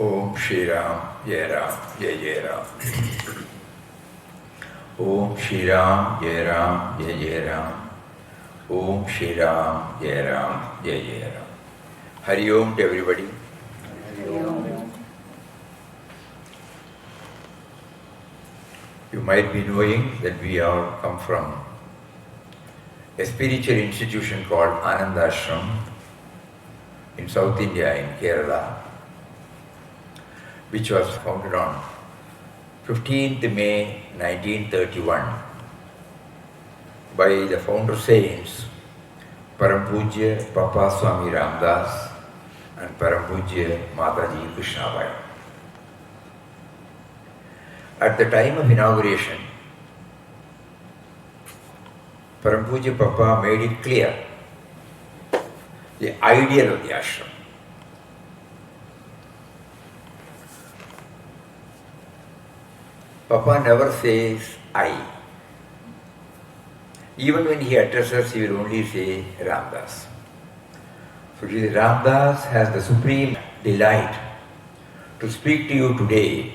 Om Shri Ram, Jai Ram, Jai Jai Ram. Om Shri Ram, Jai Ram, Jai Jai Ram. Om Shri Ram, Jai Ram, Jai Jai Ram. Hari Om to everybody. You might be knowing that we have come from a spiritual institution called Ananda Ashram in South India, in Kerala, which was founded on 15th May 1931 by the founder saints, Param Pujya Papa Swami Ramdas and Param Pujya Mataji Krishnabai. At the time of inauguration, Param Pujya Papa made it clear the ideal of the ashram. Papa never says I. Even when he addresses, he will only say Ramdas. So Ramdas has the supreme delight to speak to you today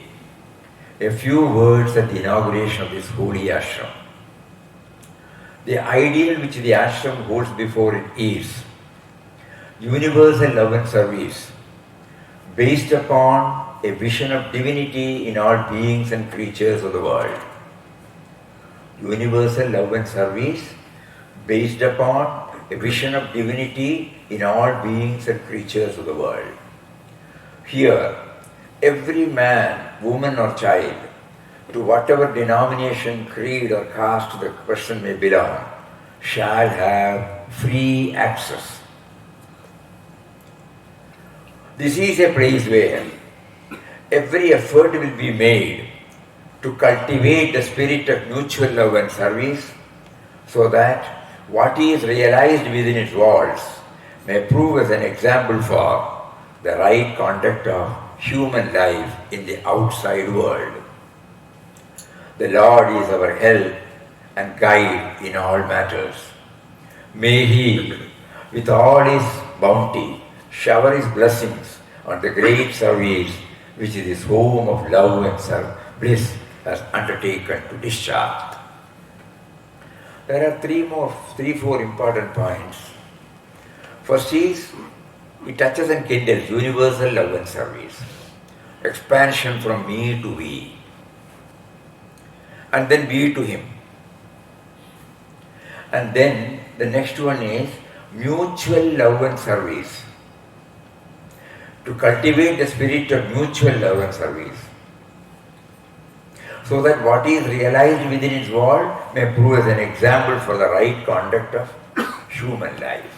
a few words at the inauguration of this holy ashram. The ideal which the ashram holds before it is universal love and service based upon a vision of divinity in all beings and creatures of the world. Universal love and service based upon a vision of divinity in all beings and creatures of the world. Here, every man, woman or child, to whatever denomination, creed or caste the person may belong, shall have free access. This is a place where every effort will be made to cultivate the spirit of mutual love and service so that what is realized within its walls may prove as an example for the right conduct of human life in the outside world. The Lord is our help and guide in all matters. May He, with all His bounty, shower His blessings on the great service which His home of love and bliss has undertaken to discharge. There are three, four important points. First is, it touches and kindles universal love and service. Expansion from me to we. And then we to him. And then the next one is mutual love and service. To cultivate the spirit of mutual love and service, so that what is realized within its world may prove as an example for the right conduct of human life.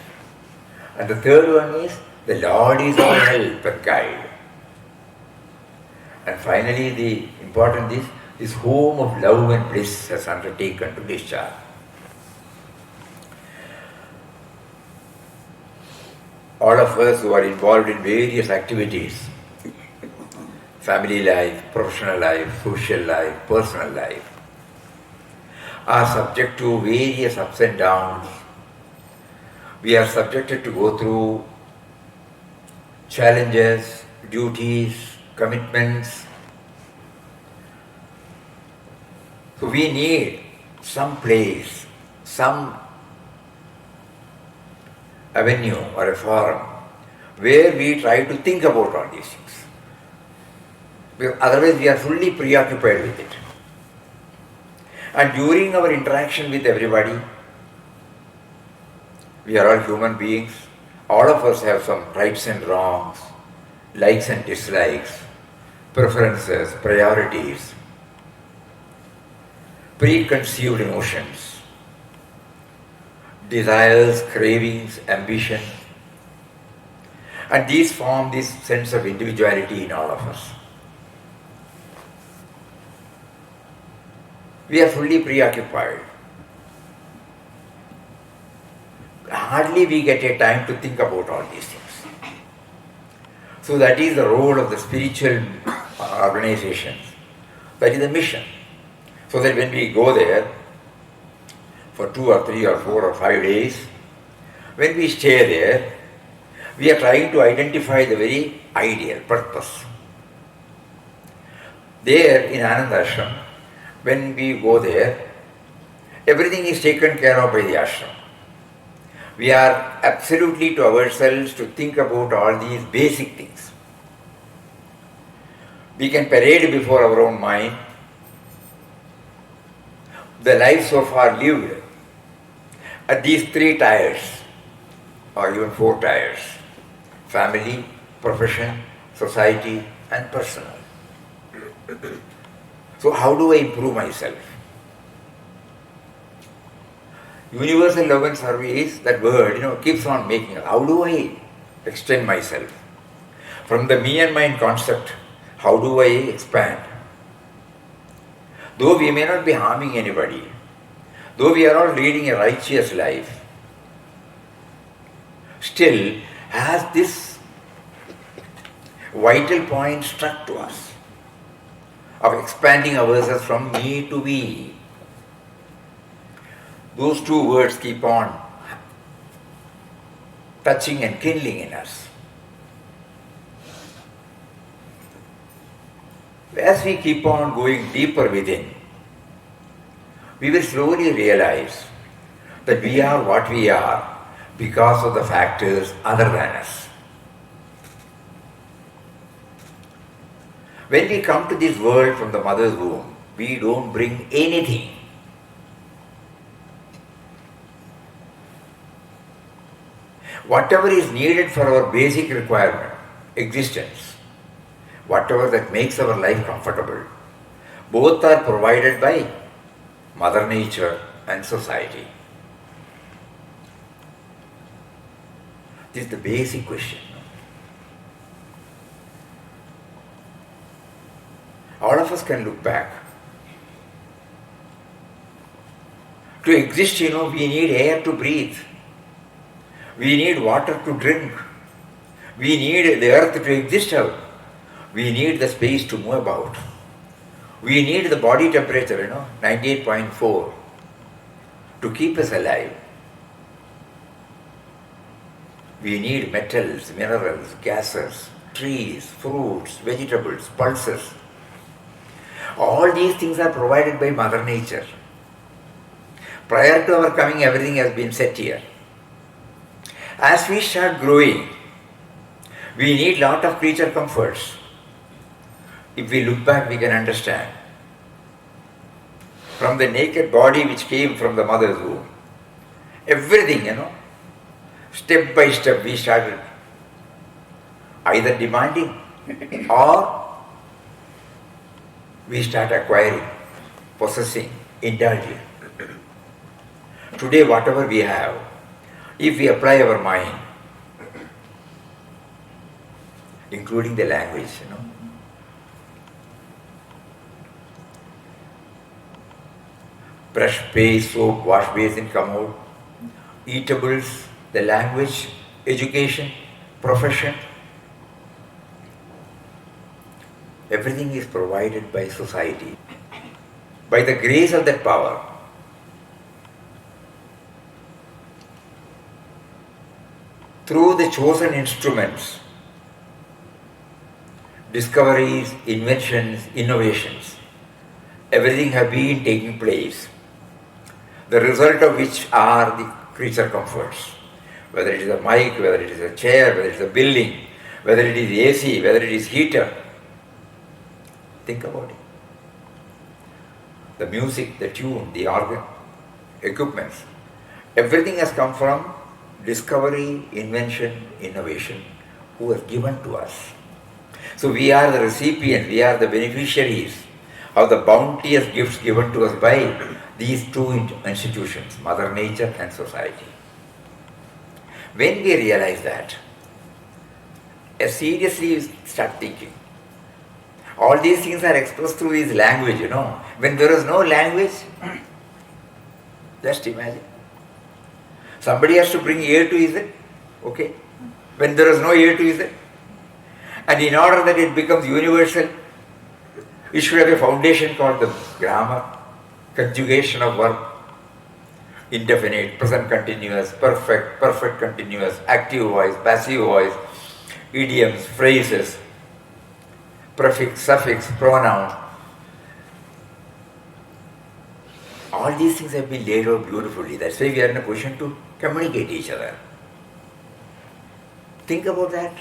And the third one is, the Lord is our help and guide. And finally, the important is, this home of love and bliss has undertaken to discharge. All of us who are involved in various activities, family life, professional life, social life, personal life, are subject to various ups and downs. We are subjected to go through challenges, duties, commitments. So we need some place, some avenue or a forum where we try to think about all these things. Otherwise we are fully preoccupied with it. And during our interaction with everybody, we are all human beings. All of us have some rights and wrongs, likes and dislikes, preferences, priorities, preconceived emotions, desires, cravings, ambition. And these form this sense of individuality in all of us. We are fully preoccupied. Hardly we get a time to think about all these things. So that is the role of the spiritual organizations. That is the mission. So that when we go there for 2 or 3 or 4 or 5 days, when we stay there, we are trying to identify the very ideal purpose. There in Ananda Ashram, when we go there, everything is taken care of by the ashram. We are absolutely to ourselves to think about all these basic things. We can parade before our own mind the life so far lived at these 3 tiers or even 4 tiers: family, profession, society and personal. So how do I improve myself? Universal love and service, that word, keeps on making. How do I extend myself? From the me and mine concept, how do I expand? Though we may not be harming anybody, though we are all leading a righteous life, still has this vital point struck to us of expanding ourselves from me to we. Those two words keep on touching and kindling in us. As we keep on going deeper within, we will slowly realize that we are what we are because of the factors other than us. When we come to this world from the mother's womb, we don't bring anything. Whatever is needed for our basic requirement, existence, whatever that makes our life comfortable, both are provided by Mother Nature and society. This is the basic question. All of us can look back. To exist, we need air to breathe. We need water to drink. We need the earth to exist out. We need the space to move about. We need the body temperature, 98.4, to keep us alive. We need metals, minerals, gases, trees, fruits, vegetables, pulses. All these things are provided by Mother Nature. Prior to our coming, everything has been set here. As we start growing, we need lot of creature comforts. If we look back, we can understand. From the naked body which came from the mother's womb, everything, step by step we started either demanding or we start acquiring, possessing, indulging. Today, whatever we have, if we apply our mind, including the language, brush, paste, soap, wash basin come out, eatables, the language, education, profession, everything is provided by society. By the grace of that power, through the chosen instruments, discoveries, inventions, innovations, everything have been taking place, the result of which are the creature comforts. Whether it is a mic, whether it is a chair, whether it is a building, whether it is AC, whether it is heater. Think about it. The music, the tune, the organ, equipments, everything has come from discovery, invention, innovation, who has given to us. So we are the recipients, we are the beneficiaries of the bounteous gifts given to us by these two institutions, Mother Nature and society. When we realize that, seriously start thinking. All these things are expressed through this language, When there is no language, just imagine. Somebody has to bring A to Z, okay? When there is no A to Z. And in order that it becomes universal, it should have a foundation called the grammar, conjugation of verb, indefinite, present continuous, perfect, perfect continuous, active voice, passive voice, idioms, phrases, prefix, suffix, pronoun. All these things have been laid out beautifully. That's why we are in a position to communicate each other. Think about that.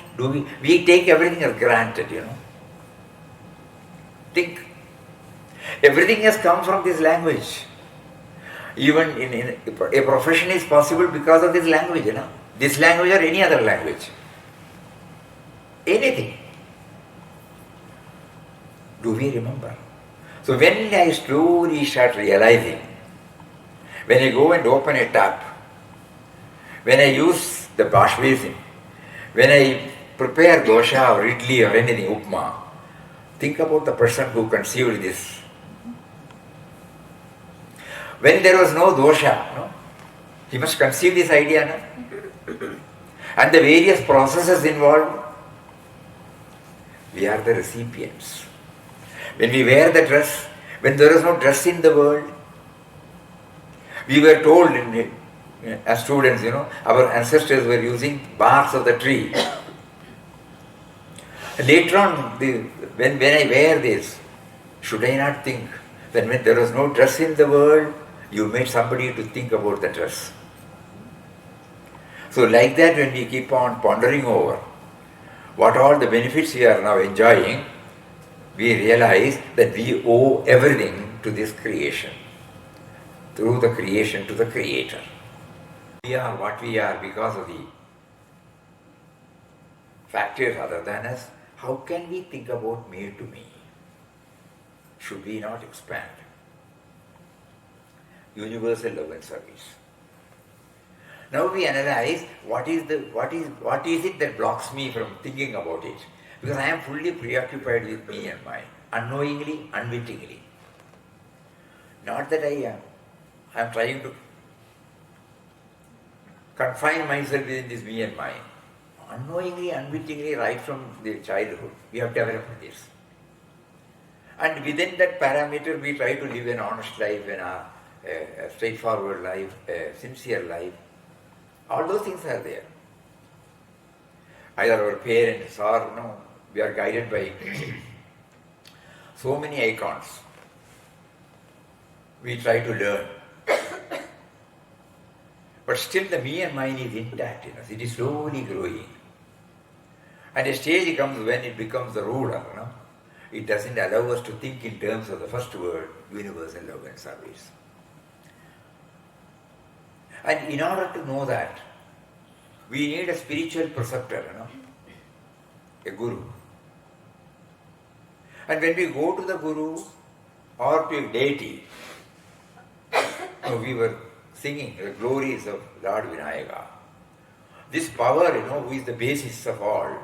We take everything as granted, Think. Everything has come from this language. Even in a profession is possible because of this language, This language or any other language. Anything. Do we remember? So when I slowly start realizing, When I go and open a tap, when I use the wash basin, when I prepare dosha or idli or anything, upma, think about the person who conceived this. When there was no dosha, no, he must conceive this idea, no? And the various processes involved, we are the recipients. When we wear the dress, when there is no dress in the world, we were told as students, our ancestors were using barks of the tree. Later on, when I wear this, should I not think that when there was no dress in the world, you made somebody to think about the dress? So like that, when we keep on pondering over what all the benefits we are now enjoying, we realize that we owe everything to this creation, through the creation to the Creator. We are what we are because of the factors other than us. How can we think about me to me? Should we not expand? Universal love and service. Now we analyze what is it that blocks me from thinking about it. Because I am fully preoccupied with me and mine, unknowingly, unwittingly. Not that I am trying to confine myself within this me and mine. Unknowingly, unwittingly, right from the childhood, we have developed this. And within that parameter, we try to live an honest life, a straightforward life, a sincere life. All those things are there. Either our parents or we are guided by so many icons. We try to learn. But still the me and mine is intact in us. It is slowly growing. And a stage comes when it becomes the ruler. It doesn't allow us to think in terms of the first word, universal love and service. And in order to know that, we need a spiritual preceptor, a guru. And when we go to the guru or to a deity, we were singing the glories of Lord Vinayaka. This power, who is the basis of all,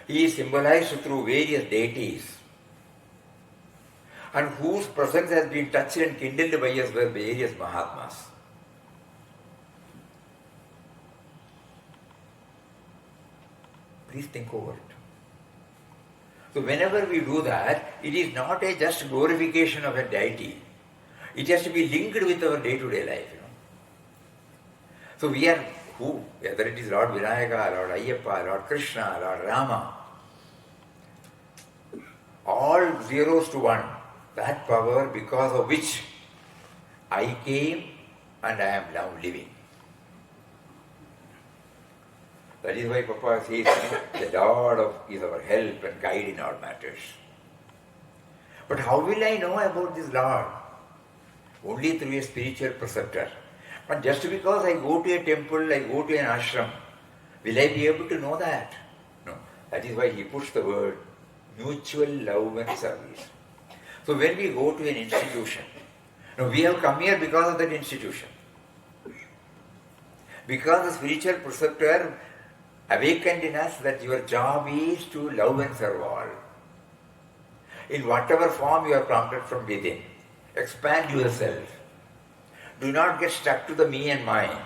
he is symbolized through various deities, and whose presence has been touched and kindled by us by various Mahatmas. Please think over it. So whenever we do that, it is not a just glorification of a deity. It has to be linked with our day-to-day life. So we are who? Whether it is Lord Vinayaka, Lord Ayyappa, Lord Krishna, Lord Rama, all zeros to one. That power because of which I came and I am now living. That is why Papa says the Lord is our help and guide in all matters. But how will I know about this Lord? Only through a spiritual preceptor. But just because I go to a temple, I go to an ashram, will I be able to know that? No. That is why he puts the word mutual love and service. So when we go to an institution, we have come here because of that institution. Because the spiritual preceptor awakened in us that your job is to love and serve all. In whatever form you are prompted from within, expand yourself. Do not get stuck to the me and mine.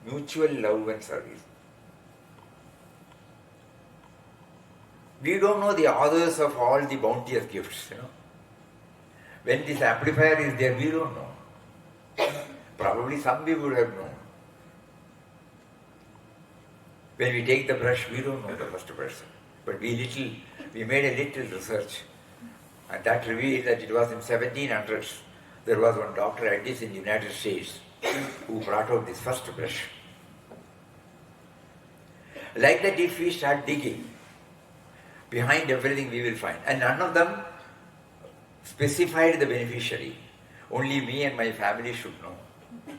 Mutual love and service. We don't know the authors of all the bounteous gifts. When this amplifier is there, we don't know. Probably some we would have known. When we take the brush, we don't know the first person. But we made a little research. And that revealed that it was in 1700s. There was one Dr. Addis in the United States who brought out this first brush. Like that, if we start digging, behind everything we will find. And none of them specified the beneficiary. Only me and my family should know.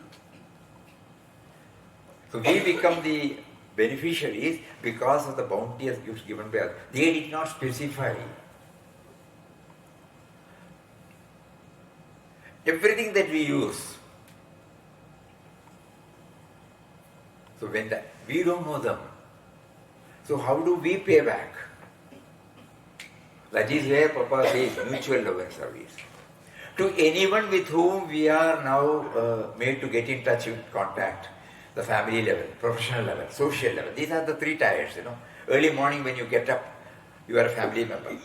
So we become the beneficiaries because of the bounteous gifts given by us. They did not specify. Everything that we use. So we don't know them. So how do we pay back? That is where Papa says mutual love and service. To anyone with whom we are now made to get in touch with contact, the family level, professional level, social level. These are the three tiers, Early morning when you get up, you are a family member.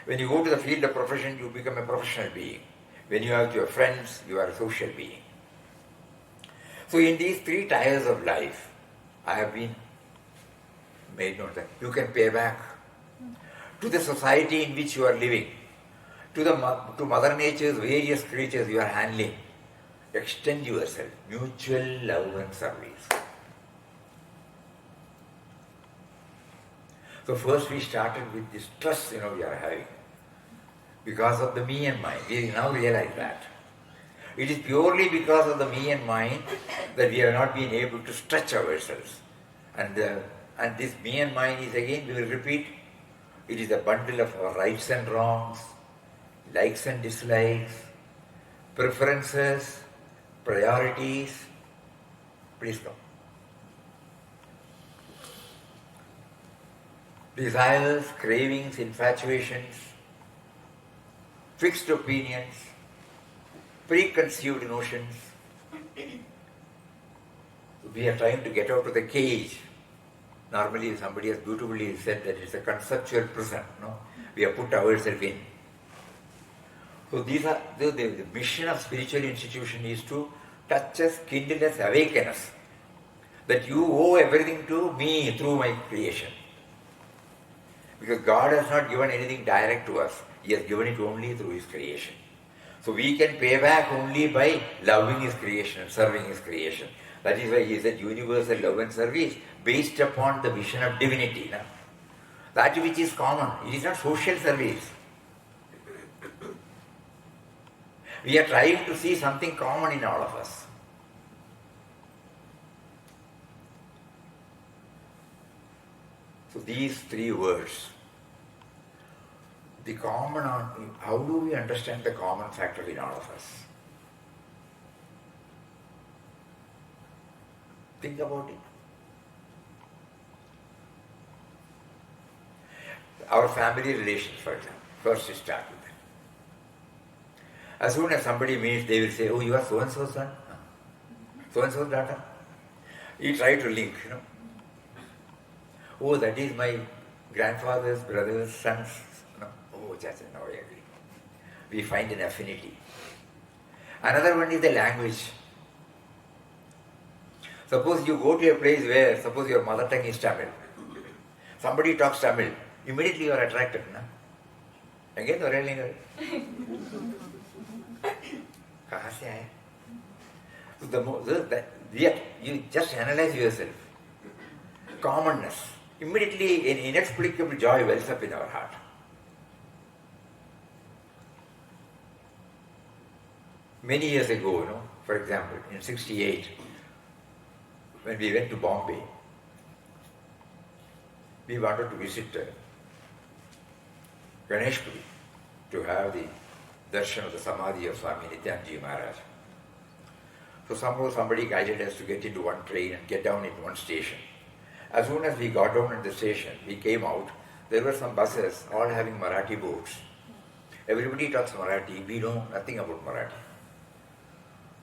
When you go to the field of profession, you become a professional being. When you have your friends, you are a social being. So in these three tiers of life, I have been made known that you can pay back to the society in which you are living, to Mother Nature's various creatures you are handling. Extend yourself, mutual love and service. So first we started with this trust we are having because of the me and mine. We now realize that. It is purely because of the me and mine that we have not been able to stretch ourselves. And this me and mine is again, we will repeat, it is a bundle of our rights and wrongs, likes and dislikes, preferences, priorities. Please come. Desires, cravings, infatuations, fixed opinions, preconceived notions. We are trying to get out of the cage. Normally somebody has beautifully said that it's a conceptual prison. We have put ourselves in. So these are the mission of spiritual institution is to touch us, kindle us, awaken us. That you owe everything to me through my creation. Because God has not given anything direct to us. He has given it only through His creation. So we can pay back only by loving His creation and serving His creation. That is why He said universal love and service based upon the vision of divinity. That which is common. It is not social service. We are trying to see something common in all of us. So these three words, the common, how do we understand the common factor in all of us? Think about it. Our family relations, for example, first we start with them. As soon as somebody meets, they will say, oh, you are so-and-so's son, so-and-so's daughter. You try to link, Oh, that is my grandfather's brother's son's. Oh, just now I agree. We find an affinity. Another one is the language. Suppose you go to a place where, suppose your mother tongue is Tamil. Somebody talks Tamil. Immediately you are attracted. Again, कहाँ से आए? Yet you just analyze yourself. Commonness. Immediately an inexplicable joy wells up in our heart. Many years ago, for example, in 68, when we went to Bombay, we wanted to visit Ganeshpuri to have the darshan of the Samadhi of Swami Nityanji Maharaj. So somehow somebody guided us to get into one train and get down in one station. As soon as we got down at the station, we came out, there were some buses all having Marathi boards. Everybody talks Marathi, we know nothing about Marathi.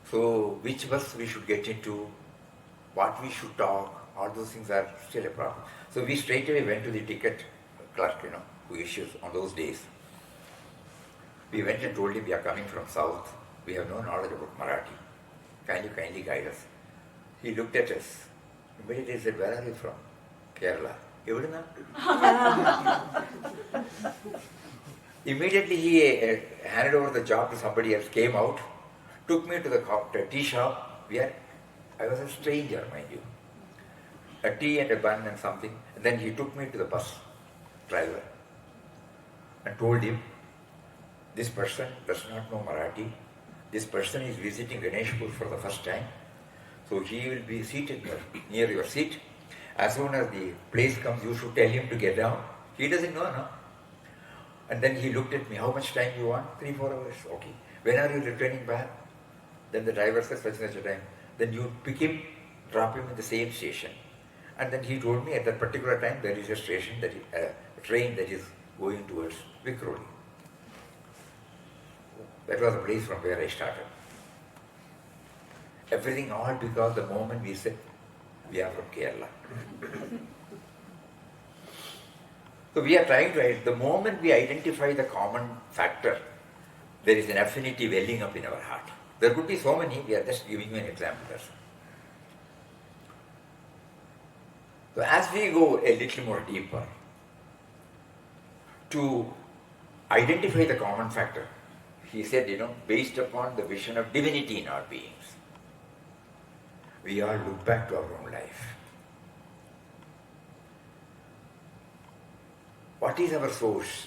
So which bus we should get into, what we should talk, all those things are still a problem. So we straight away went to the ticket clerk, who issues on those days. We went and told him we are coming from south, we have no knowledge about Marathi. Can you kindly guide us? He looked at us. Immediately said, where are you from? Kerala. Evidna? Immediately he handed over the job to somebody else, came out, took me to the tea shop where I was a stranger, mind you. A tea and a bun and something. And then he took me to the bus driver and told him, this person does not know Marathi. This person is visiting Ganeshpur for the first time. So he will be seated near your seat. As soon as the place comes, you should tell him to get down. He doesn't know, no? And then he looked at me, how much time you want? 3-4 hours. Okay. When are you returning back? Then the driver says, such and such a time. Then you pick him, drop him in the same station. And then he told me at that particular time there is a station, that is, a train that is going towards Vikroli. That was the place from where I started. Everything all because the moment we said, we are from Kerala. So we are trying to, the moment we identify the common factor, there is an affinity welling up in our heart. There could be so many, we are just giving you an example. So as we go a little more deeper, to identify the common factor, he said, based upon the vision of divinity in our beings, we all look back to our own life. What is our source?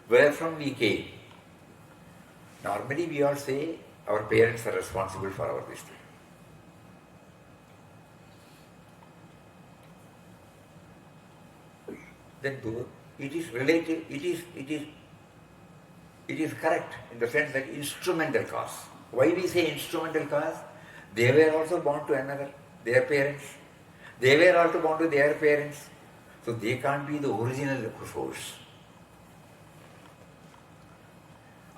Where from we came? Normally we all say our parents are responsible for our wisdom. Then it is relative, it is correct in the sense that instrumental cause. Why we say instrumental cause? They were also born to another, their parents. They were also born to their parents. So they can't be the original source.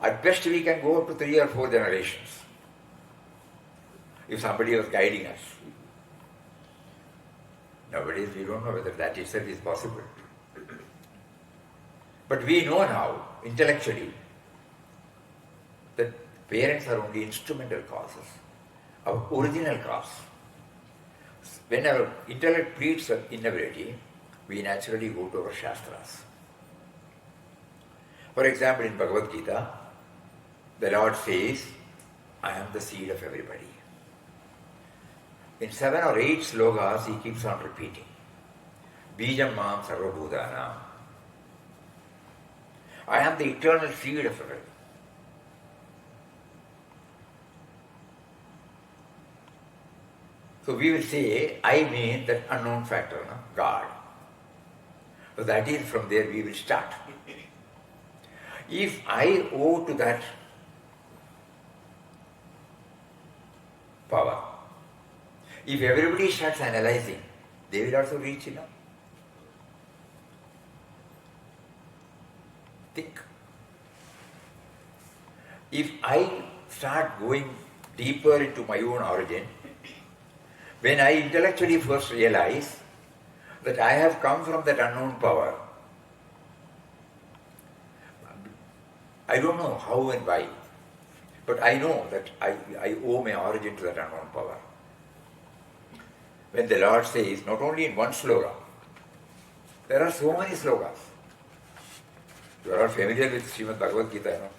At best we can go up to 3 or 4 generations if somebody was guiding us. Nowadays we don't know whether that itself is possible. But we know now, intellectually, that parents are only instrumental causes. Our original cause. When our intellect pleads for inability, we naturally go to our Shastras. For example, in Bhagavad Gita, the Lord says, I am the seed of everybody. In 7 or 8 slokas, he keeps on repeating. Bijam mam sarvabhutanam. I am the eternal seed of everything. So we will say, I mean that unknown factor, God. So that is from there we will start. If I owe to that power, if everybody starts analyzing, they will also reach, Think. If I start going deeper into my own origin, when I intellectually first realize that I have come from that unknown power, I don't know how and why, but I know that I owe my origin to that unknown power. When the Lord says, not only in one sloka, there are so many slokas. You are all familiar with Srimad Bhagavad Gita,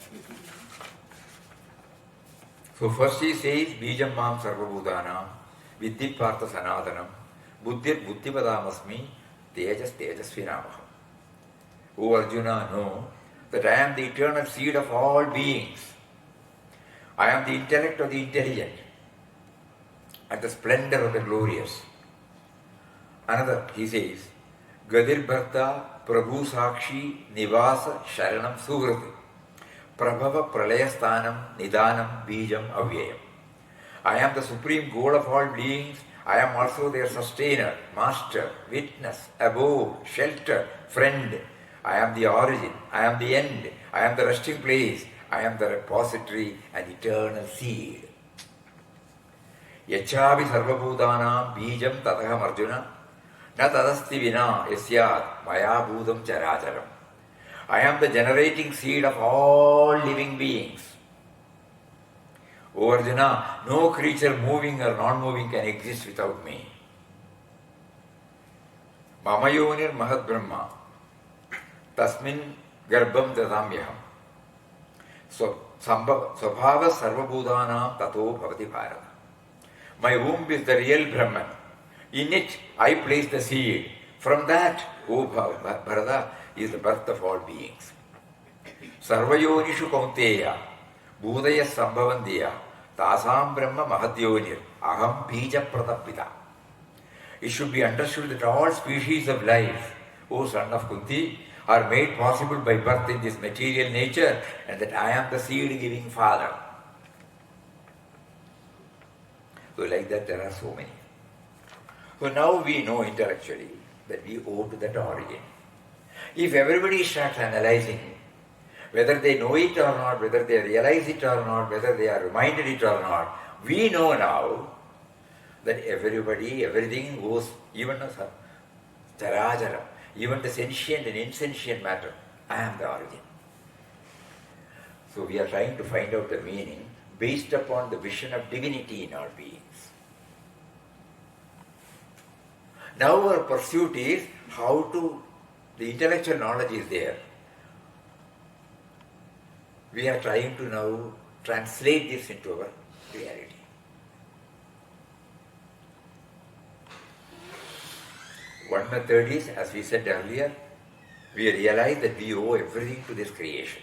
So first he says, Bijam mam sarvabhutanam, Viddhi partha sanatanam, Buddhir buddhipadamasmi, Tejas tejasvinamaham. O Arjuna, know that I am the eternal seed of all beings. I am the intellect of the intelligent and the splendor of the glorious. Another, he says, Gadir Bharta Prabhu Sakshi Nivasa Sharanam Suhrati Prabhava Pralayasthanam Nidanam Bijam Avyayam. I am the supreme goal of all beings. I am also their sustainer, master, witness, abode, shelter, friend. I am the origin, I am the end, I am the resting place, I am the repository and eternal seed. Yachavi sarvabhutanam bijam tataham Arjuna na tadasti vina yasyat maya bhudam characharam. I am the generating seed of all living beings. O Arjuna, no creature moving or non-moving can exist without me. Mamayonir Mahat Brahma Tasmin Garbham Dadamyaham. So Svabhava Sarvabhutanam Tato Bhavati Bharata. My womb is the real Brahman. In it I place the seed. From that, O Bharata, is the birth of all beings. Sarvayonishu Kaunteya Bhudaya Sambhavandiya Tasam Brahma Mahadyonir Aham Bija Pratapita. It should be understood that all species of life, O son of Kunti, are made possible by birth in this material nature, and that I am the seed-giving father. So like that there are so many. So now we know intellectually that we owe to that origin. If everybody starts analyzing whether they know it or not, whether they realize it or not, whether they are reminded it or not, we know now that everybody, everything goes, even the charajara, even the sentient and insentient matter, I am the origin. So we are trying to find out the meaning based upon the vision of divinity in our beings. Now our pursuit is how to, the intellectual knowledge is there. We are trying to now translate this into our reality. One method is, as we said earlier, we realize that we owe everything to this creation.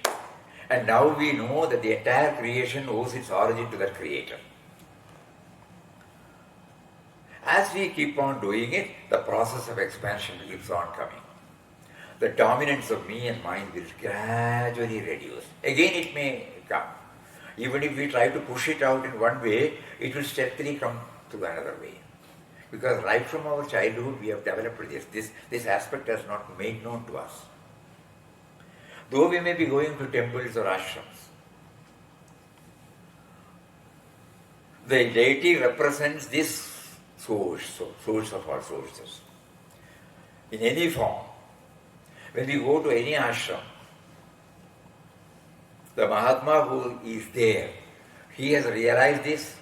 And now we know that the entire creation owes its origin to that creator. As we keep on doing it, the process of expansion keeps on coming. The dominance of me and mine will gradually reduce. Again it may come. Even if we try to push it out in one way, it will steadily come to another way. Because right from our childhood we have developed this. This aspect has not made known to us. Though we may be going to temples or ashrams, the deity represents this source of all sources. In any form, when we go to any ashram, the Mahatma who is there, he has realized this,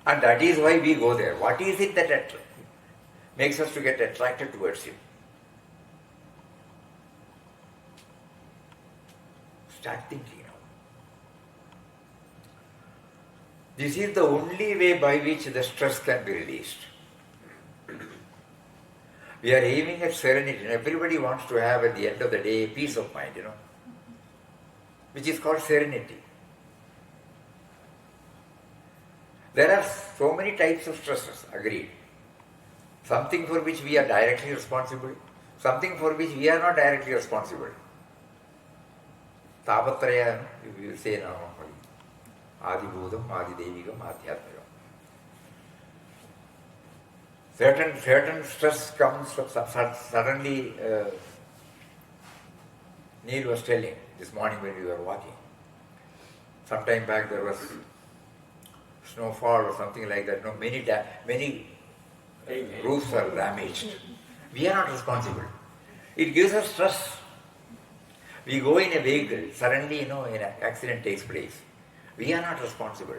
and that is why we go there. What is it that makes us to get attracted towards him? Start thinking now. This is the only way by which the stress can be released. We are aiming at serenity, and everybody wants to have at the end of the day peace of mind, which is called serenity. There are so many types of stresses, agreed. Something for which we are directly responsible, something for which we are not directly responsible. Tapatraya, we will say now, Adibhudam, Adidevigam, Adhyatmikam. Certain stress comes suddenly. Neil was telling this morning when we were walking. Some time back there was snowfall or something like that. No, many roofs are damaged. We are not responsible. It gives us stress. We go in a vehicle, suddenly an accident takes place. We are not responsible.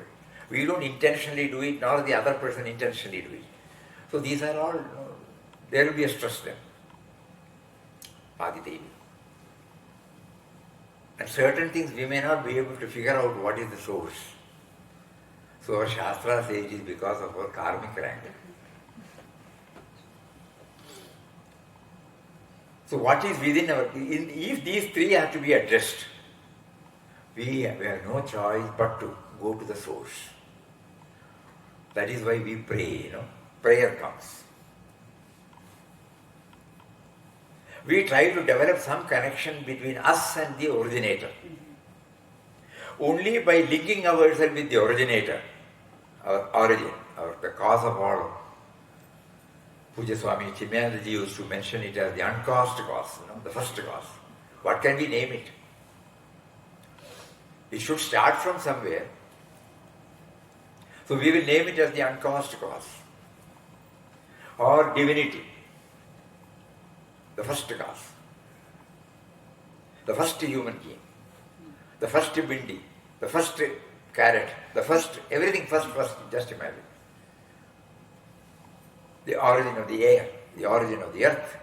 We don't intentionally do it, nor the other person intentionally do it. So these are all, there will be a stress there. Adidevi. And certain things we may not be able to figure out what is the source. So our Shastra says it is because of our karmic rank. So what is within if these three have to be addressed, we have no choice but to go to the source. That is why we pray, prayer comes. We try to develop some connection between us and the originator. Only by linking ourselves with the originator, our origin, the cause of all. Puja Swami Chimyanandaji used to mention it as the uncaused cause, the first cause. What can we name it? It should start from somewhere. So we will name it as the uncaused cause. Or divinity, the first cause. The first human being. The first bindi. The first carrot. The first, everything first, just imagine. The origin of the air, the origin of the earth.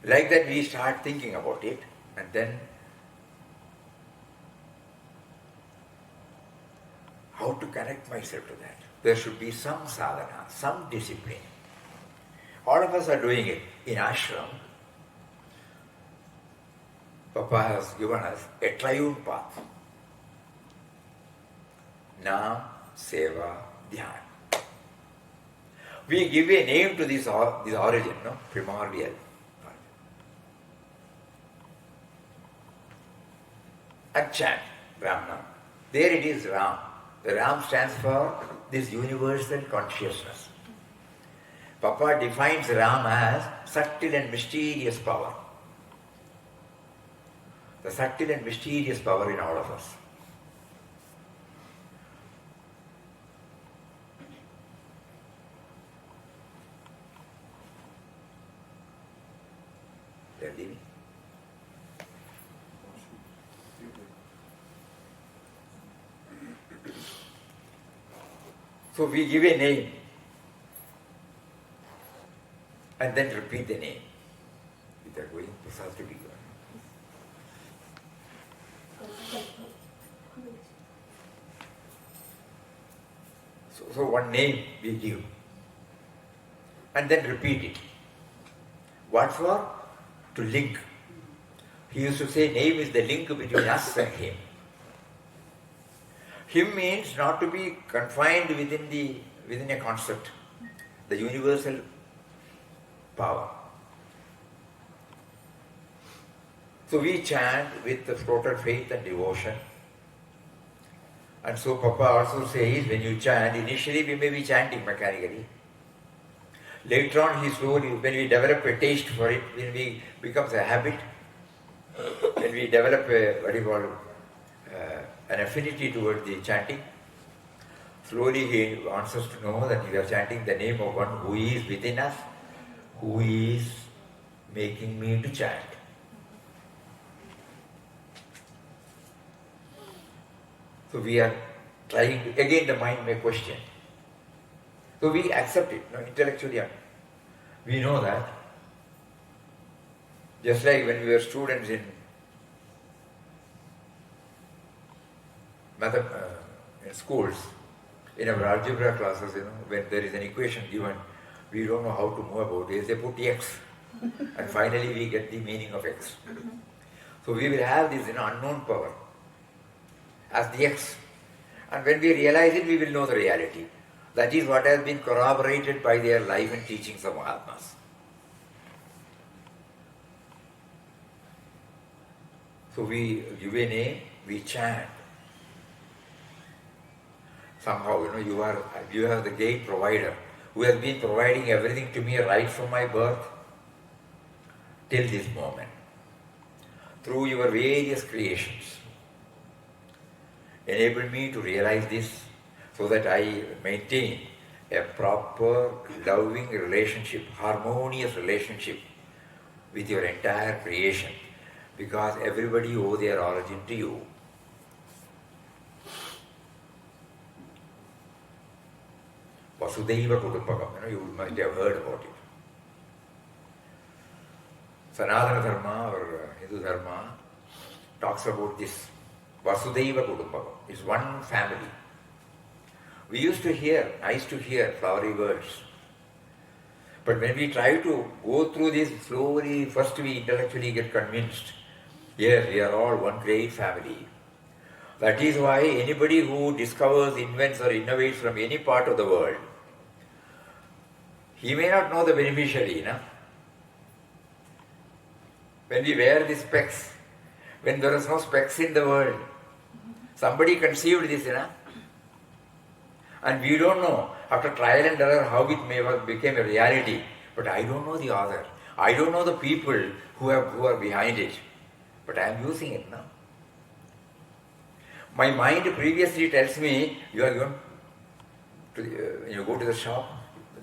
Like that we start thinking about it, and then how to connect myself to that. There should be some sadhana, some discipline. All of us are doing it. In ashram, Papa has given us a triune path. Nam, Seva, Dhyan. We give a name to this origin, no? Primordial. And chant Ram Nam. There it is Ram. The Ram stands for this universal consciousness. Papa defines Ram as subtle and mysterious power. The subtle and mysterious power in all of us. They are leaving. So we give a name and then repeat the name without going prasad to be given. So one name we give and then repeat it. What for? To link. He used to say name is the link between us and him. Him means not to be confined within a concept, the universal power. So we chant with the total faith and devotion. And so Papa also says, when you chant, initially we may be chanting mechanically. Later on, he slowly, when we develop a taste for it, when it becomes a habit, when we develop an affinity towards the chanting, slowly he wants us to know that we are chanting the name of one who is within us, who is making me to chant. So we are trying to, again the mind may question. So we accept it, intellectually. We know that. Just like when we were students in schools, in our algebra classes, when there is an equation given, we don't know how to move about it. They put x, and finally we get the meaning of x. So we will have this unknown power as the x. And when we realize it, we will know the reality. That is what has been corroborated by their life and teachings of Mahatmas. So we give a name, we chant. Somehow, you have the gate provider who has been providing everything to me right from my birth till this moment. Through your various creations. Enable me to realize this so that I maintain a proper, loving relationship, harmonious relationship with your entire creation, because everybody owe their origin to you. Vasudhaiva Kutumbakam, you might have heard about it. Sanatana Dharma or Hindu Dharma talks about this. Vasudhaiva Kutumbakam. It's one family. I used to hear flowery words. But when we try to go through this slowly, first we intellectually get convinced, yes, we are all one great family. That is why anybody who discovers, invents or innovates from any part of the world, he may not know the beneficiary. When we wear these specs, when there is no specs in the world, somebody conceived this, and we don't know, after trial and error, how it may have become a reality. But I don't know the author. I don't know the people who are behind it. But I am using it now. My mind previously tells me, you are going to, you go to the shop,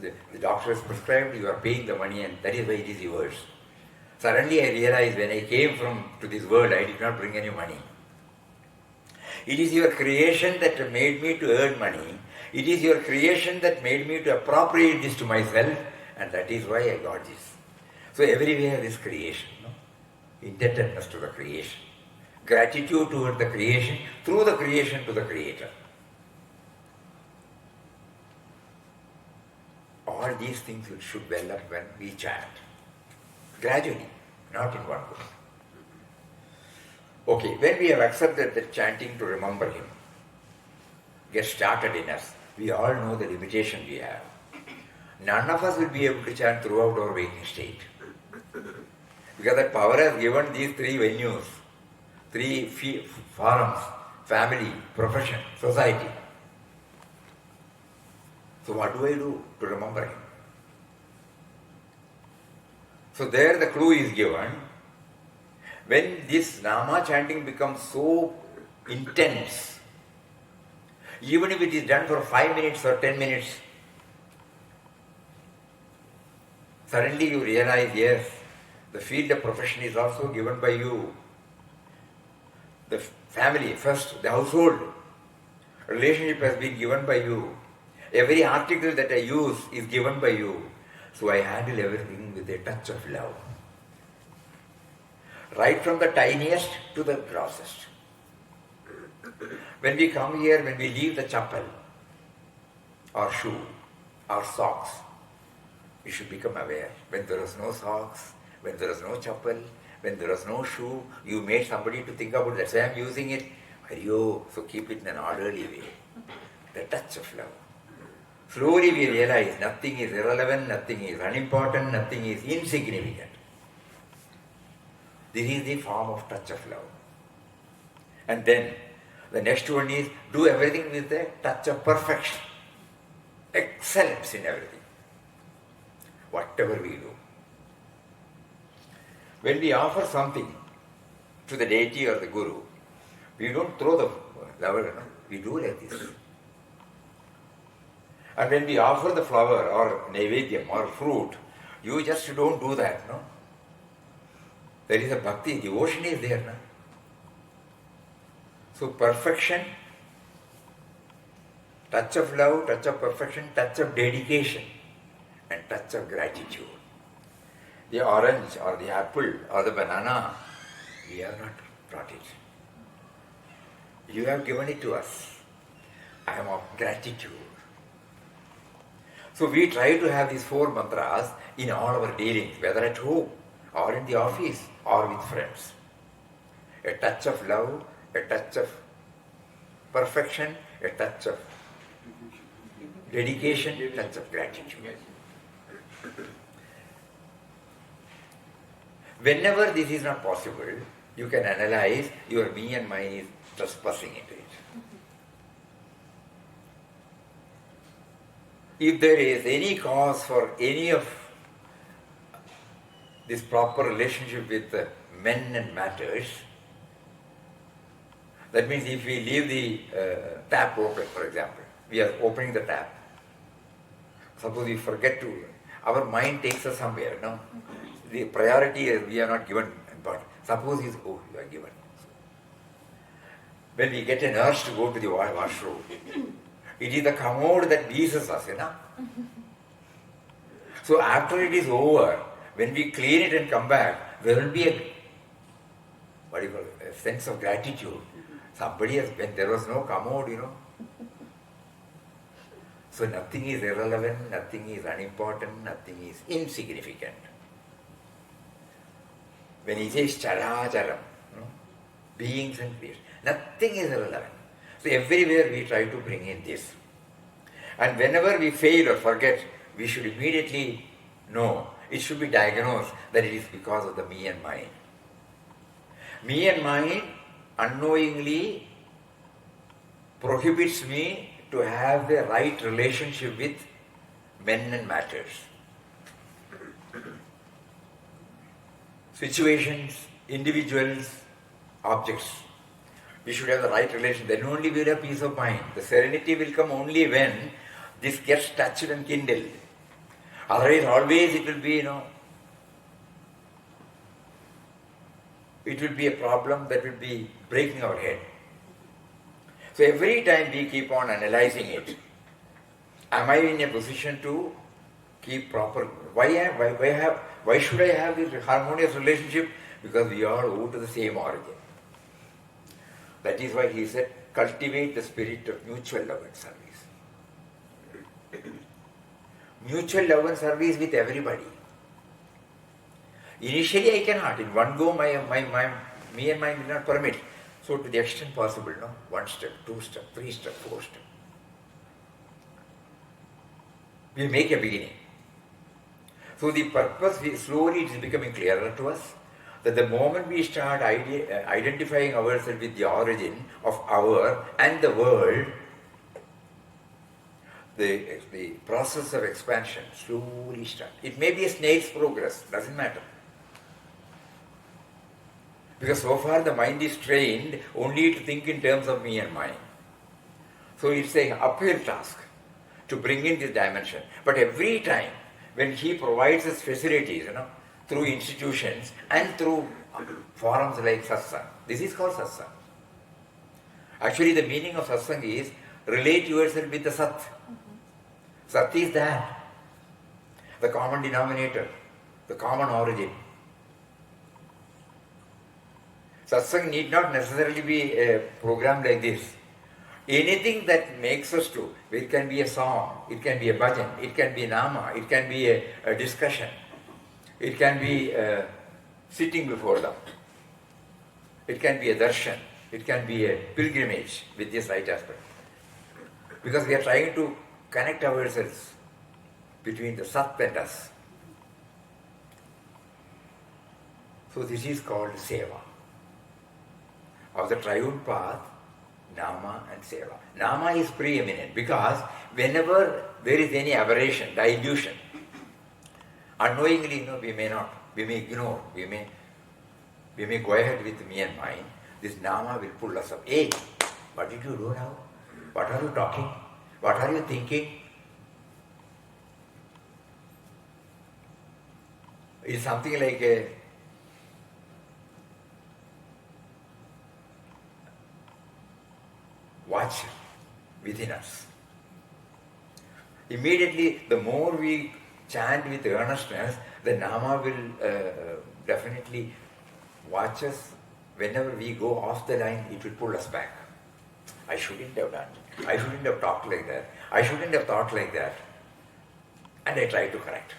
the doctor has prescribed, you are paying the money, and that is why it is yours. Suddenly I realized when I came to this world, I did not bring any money. It is your creation that made me to earn money. It is your creation that made me to appropriate this to myself, and that is why I got this. So everywhere is creation, indebtedness to the creation, gratitude toward the creation, through the creation to the Creator. All these things should well up when we chant. Gradually, not in one go. Okay, when we have accepted the chanting to remember Him, get started in us, we all know the limitation we have. none of us will be able to chant throughout our waking state. Because that power has given these three venues, three forums, family, profession, society. So what do I do to remember him? So there the clue is given. When this Nama chanting becomes so intense, even if it is done for 5 minutes or 10 minutes, suddenly you realize, yes, the field of profession is also given by you. The family, first, the household, relationship has been given by you. Every article that I use is given by you. So I handle everything with a touch of love. Right from the tiniest to the grossest. When we come here, when we leave the chapel, or shoe, or socks, we should become aware. When there is no socks, when there is no chapel, when there is no shoe, you made somebody to think about that. So I am using it. So keep it in an orderly way. The touch of love. Slowly we realize nothing is irrelevant, nothing is unimportant, nothing is insignificant. This is the form of touch of love. And then the next one is do everything with a touch of perfection. Excellence in everything. Whatever we do. When we offer something to the deity or the guru, we don't throw the flower, no? We do like this. And when we offer the flower or naivedyam or fruit, you just don't do that, no? There is a bhakti, devotion is there, no? So perfection, touch of love, touch of perfection, touch of dedication, and touch of gratitude. The orange or the apple or the banana, we have not brought it. You have given it to us. I am of gratitude. So we try to have these 4 mantras in all our dealings, whether at home or in the office or with friends. A touch of love, a touch of perfection, a touch of dedication, a touch of gratitude. Whenever this is not possible, you can analyze your me and mine is trespassing into it. If there is any cause for any of this proper relationship with men and matters, that means if we leave the tap open, for example, we are opening the tap. Suppose we forget to, our mind takes us somewhere, no? The priority is we are not given, but suppose you are given. When we get an urge to go to the washroom, it is the commode that beasts us, you know. So after it is over, when we clean it and come back, there will be a sense of gratitude. Somebody has, when there was no commode, you know. So nothing is irrelevant, nothing is unimportant, nothing is insignificant. When he says characharam, beings and creatures, nothing is irrelevant. So everywhere we try to bring in this. And whenever we fail or forget, we should immediately know, it should be diagnosed that it is because of the me and mine. Me and mine unknowingly prohibits me to have the right relationship with men and matters. Situations, individuals, objects. We should have the right relation. Then only we will have peace of mind. The serenity will come only when this gets touched and kindled. Otherwise, always it will be, it will be a problem that will be breaking our head. So every time we keep on analyzing it, am I in a position to keep proper? Why should I have this harmonious relationship? Because we all owe to the same origin. That is why he said, cultivate the spirit of mutual love and service. Mutual love and service with everybody. Initially I cannot. In one go, me and mine will not permit. So to the extent possible, 1 step, 2 step, 3 step, 4 step. We make a beginning. So the purpose, slowly it is becoming clearer to us that the moment we start identifying ourselves with the origin of our and the world, the process of expansion slowly starts. It may be a snail's progress, doesn't matter. Because so far the mind is trained only to think in terms of me and mine. So it's an uphill task to bring in this dimension. But every time when he provides us facilities, through institutions and through forums like Satsang, this is called Satsang. Actually the meaning of Satsang is relate yourself with the Sat. Sat is that, the common denominator, the common origin. Satsang need not necessarily be a program like this. Anything that makes us to, it can be a song, it can be a bhajan, it can be nama, it can be a discussion, it can be sitting before them, it can be a darshan, it can be a pilgrimage with this right aspect. Because we are trying to connect ourselves between the Sat and us. So this is called Seva. Of the triune path, Nama and Seva. Nama is preeminent because whenever there is any aberration, dilution, unknowingly, we may ignore, we may go ahead with me and mine. This Nama will pull us up. Hey, what did you do now? What are you talking? What are you thinking? It's something like a watch within us. Immediately, the more we chant with earnestness, the Nama will definitely watch us. Whenever we go off the line, it will pull us back. I shouldn't have done it. I shouldn't have talked like that. I shouldn't have thought like that. And I try to correct.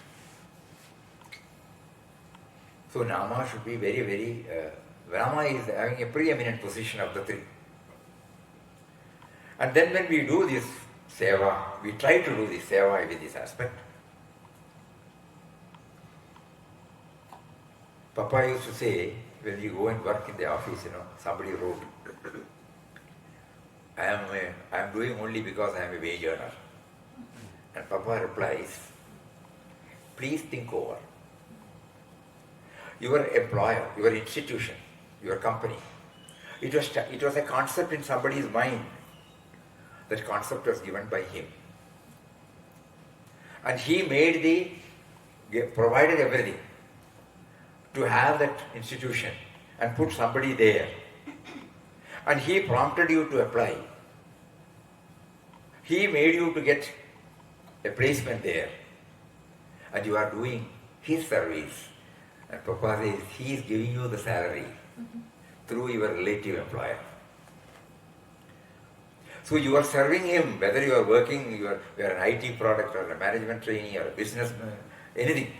So Nama should be very, very... Nama is having a preeminent position of the three. And then when we do this seva, we try to do this seva with this aspect. Papa used to say, when you go and work in the office, somebody wrote, I am doing only because I am a wage earner. And Papa replies, please think over. Your employer, your institution, your company, it was a concept in somebody's mind. That concept was given by him. And he provided everything to have that institution and put somebody there. And he prompted you to apply. He made you to get a placement there. And you are doing his service. And Papa says, he is giving you the salary through your relative employer. So you are serving him, whether you are working, you are an IT product or a management trainee or a businessman, anything.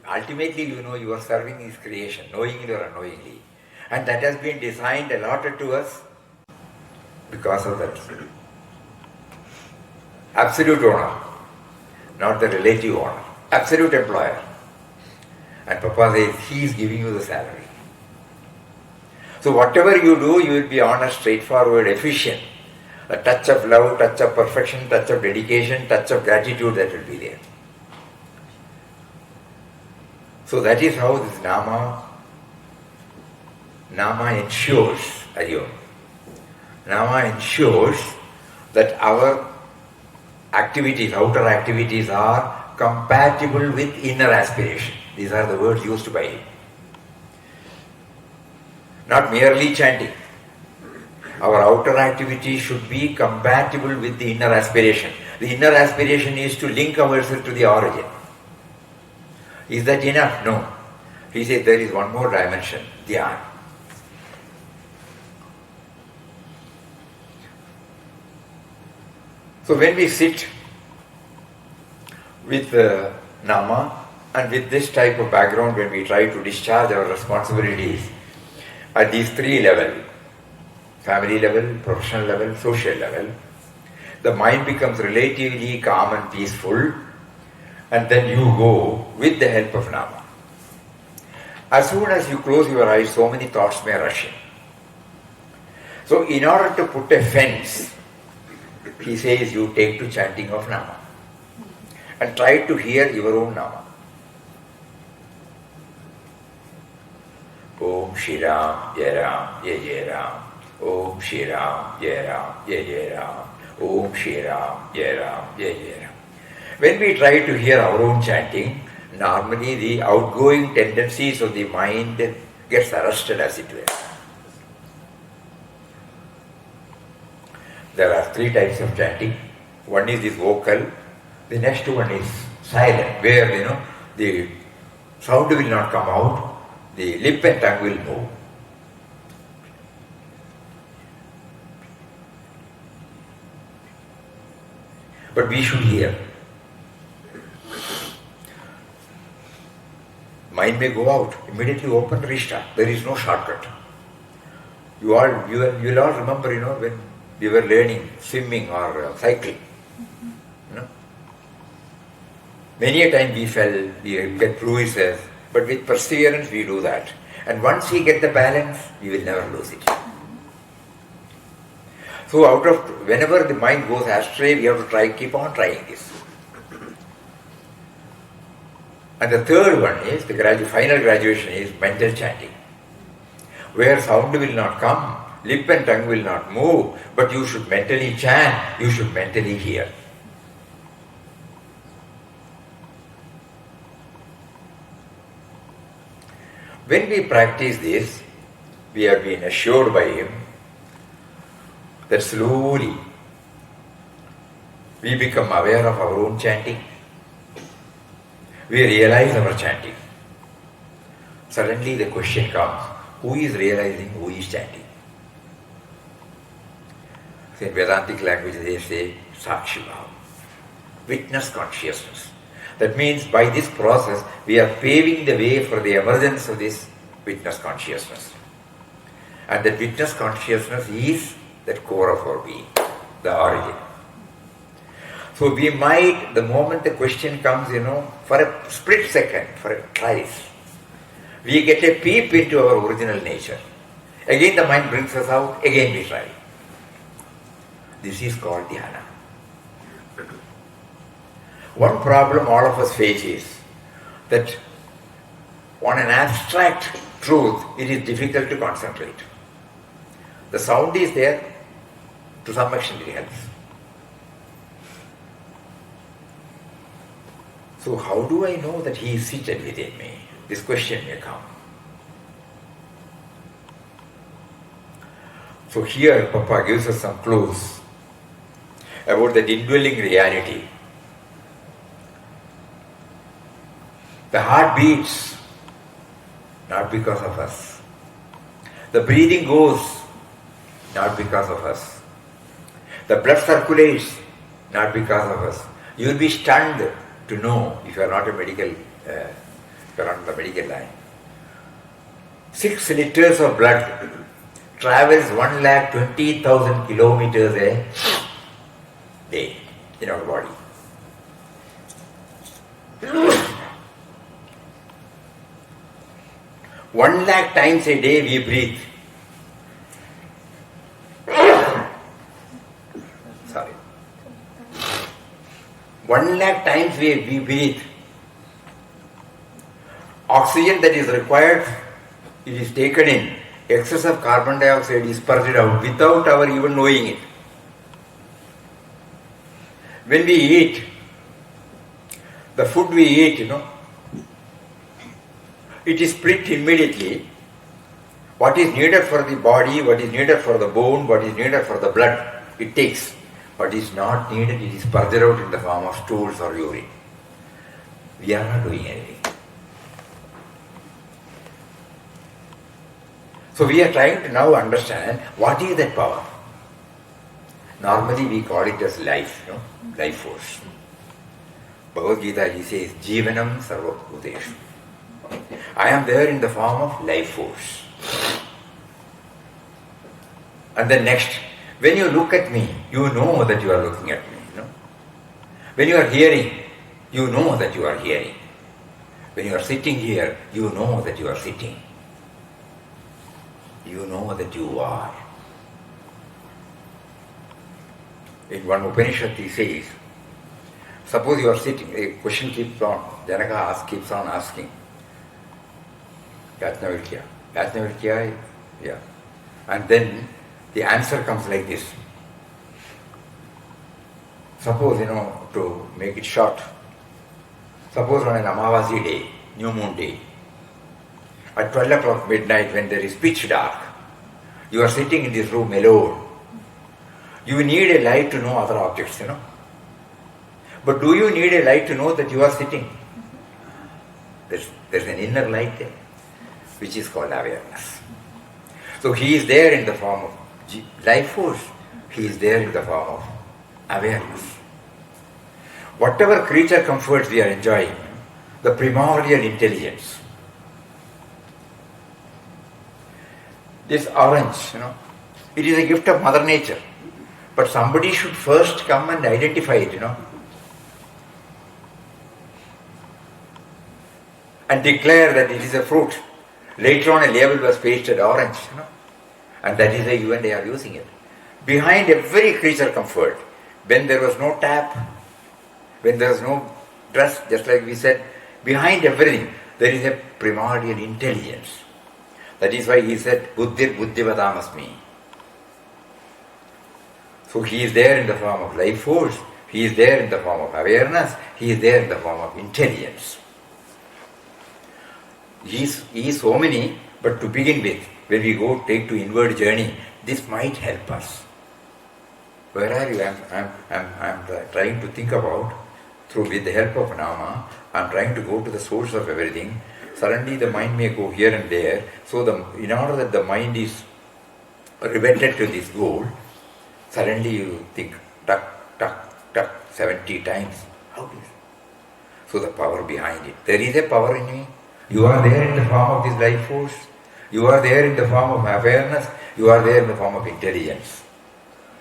Ultimately, you are serving his creation, knowingly or unknowingly. And that has been designed, allotted to us because of that. Absolute owner, not the relative owner. Absolute employer. And Papa says, he is giving you the salary. So whatever you do, you will be honest, straightforward, efficient. A touch of love, touch of perfection, touch of dedication, touch of gratitude that will be there. So that is how this Nama ensures, Nama ensures that our activities, outer activities are compatible with inner aspiration. These are the words used by him. Not merely chanting. Our outer activity should be compatible with the inner aspiration. The inner aspiration is to link ourselves to the origin. Is that enough? No. He says there is one more dimension, Dhyan. So when we sit with Nama and with this type of background, when we try to discharge our responsibilities at these three levels, family level, professional level, social level, the mind becomes relatively calm and peaceful, and then you go with the help of Nama. As soon as you close your eyes, so many thoughts may rush in. So in order to put a fence, he says you take to chanting of Nama and try to hear your own Nama. Om Shri Ram, Jai Ram, Jai Jai Ram. Om Shri Ram, Jai Ram, Jai Jai Ram. Om Shri Ram, Jai Ram, Jai Jai Ram. When we try to hear our own chanting, normally the outgoing tendencies of the mind gets arrested, as it were. There are 3 types of chanting. One is this vocal, the next one is silent, where the sound will not come out, the lip and tongue will move. But we should hear. Mind may go out, immediately open, restart. There is no shortcut. You'll all remember, when we were learning swimming or cycling. Many a time we fell, we get bruises, but with perseverance we do that. And once we get the balance, we will never lose it. So whenever the mind goes astray, we have to keep on trying this. And the third one is, the final graduation is mental chanting, where sound will not come, lip and tongue will not move, but you should mentally chant, you should mentally hear. When we practice this, we have been assured by him that slowly we become aware of our own chanting. We realize our chanting. Suddenly the question comes, who is realizing, who is chanting? So in Vedantic language they say Sakshi Bhava, witness consciousness. That means by this process we are paving the way for the emergence of this witness consciousness. And that witness consciousness is that core of our being, the origin. So we might, the moment the question comes, for a split second, for a trice, we get a peep into our original nature. Again the mind brings us out, again we try. This is called dhyana. One problem all of us face is that on an abstract truth, it is difficult to concentrate. The sound is there, to some extent it helps. So how do I know that he is seated within me? This question may come. So here Papa gives us some clues about the indwelling reality. The heart beats not because of us. The breathing goes not because of us. The blood circulates not because of us. You will be stunned to know, if you are not a medical, if you are not in the medical line. 6 liters of blood travels 1,20,000 kilometers a day in our body. One lakh times a day we breathe. Sorry. 1 lakh times we breathe. Oxygen that is required, it is taken in. Excess of carbon dioxide is purged out without our even knowing it. When we eat, the food we eat, it is split immediately. What is needed for the body, what is needed for the bone, what is needed for the blood, it takes. What is not needed, it is purged out in the form of stools or urine. We are not doing anything. So we are trying to now understand what is that power. Normally we call it as life, life force. Bhagavad Gita he says, Jivanam Sarva Bhuteshu. I am there in the form of life force. And then next, when you look at me, you know that you are looking at me. When you are hearing, you know that you are hearing. When you are sitting here, you know that you are sitting. You know that you are. In one Upanishad he says, suppose you are sitting, a question keeps on, Janaka keeps on asking. Yajnavalkya. Yajnavalkya, yeah. And then the answer comes like this. Suppose, to make it short, suppose on an Amavasi day, new moon day, at 12 o'clock midnight when there is pitch dark, you are sitting in this room alone. You need a light to know other objects, But do you need a light to know that you are sitting? There's an inner light there, which is called awareness. So he is there in the form of life force. He is there in the form of awareness. Whatever creature comforts we are enjoying, the primordial intelligence. This orange, it is a gift of Mother Nature. But somebody should first come and identify it, and declare that it is a fruit. Later on a label was pasted orange, and that is why you and I are using it. Behind every creature comfort, when there was no tap, when there was no dress, just like we said, behind everything there is a primordial intelligence. That is why he said, Buddhir Buddhivadamasmi. So he is there in the form of life force, he is there in the form of awareness, he is there in the form of intelligence. He is so many, but to begin with, when we take to inward journey, this might help us. Where are you? I'm trying to think about, with the help of Nama, I'm trying to go to the source of everything. Suddenly the mind may go here and there. So in order that the mind is riveted to this goal, suddenly you think, tuck, tuck, tuck, 70 times. How is it? So the power behind it. There is a power in me. You are there in the form of this life force. You are there in the form of awareness. You are there in the form of intelligence.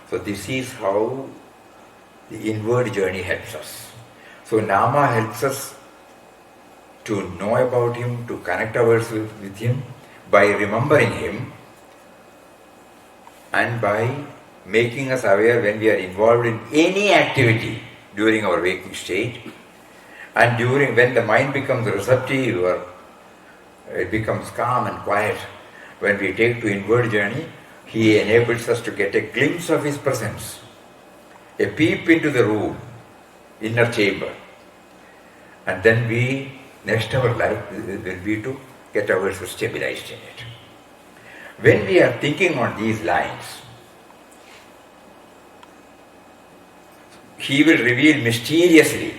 So this is how the inward journey helps us. So Nama helps us to know about him, to connect ourselves with him by remembering him and by making us aware when we are involved in any activity during our waking state, and when the mind becomes receptive or it becomes calm and quiet. When we take to inward journey, he enables us to get a glimpse of his presence, a peep into the room, inner chamber, and then next our life will be to get ourselves stabilized in it. When we are thinking on these lines, he will reveal mysteriously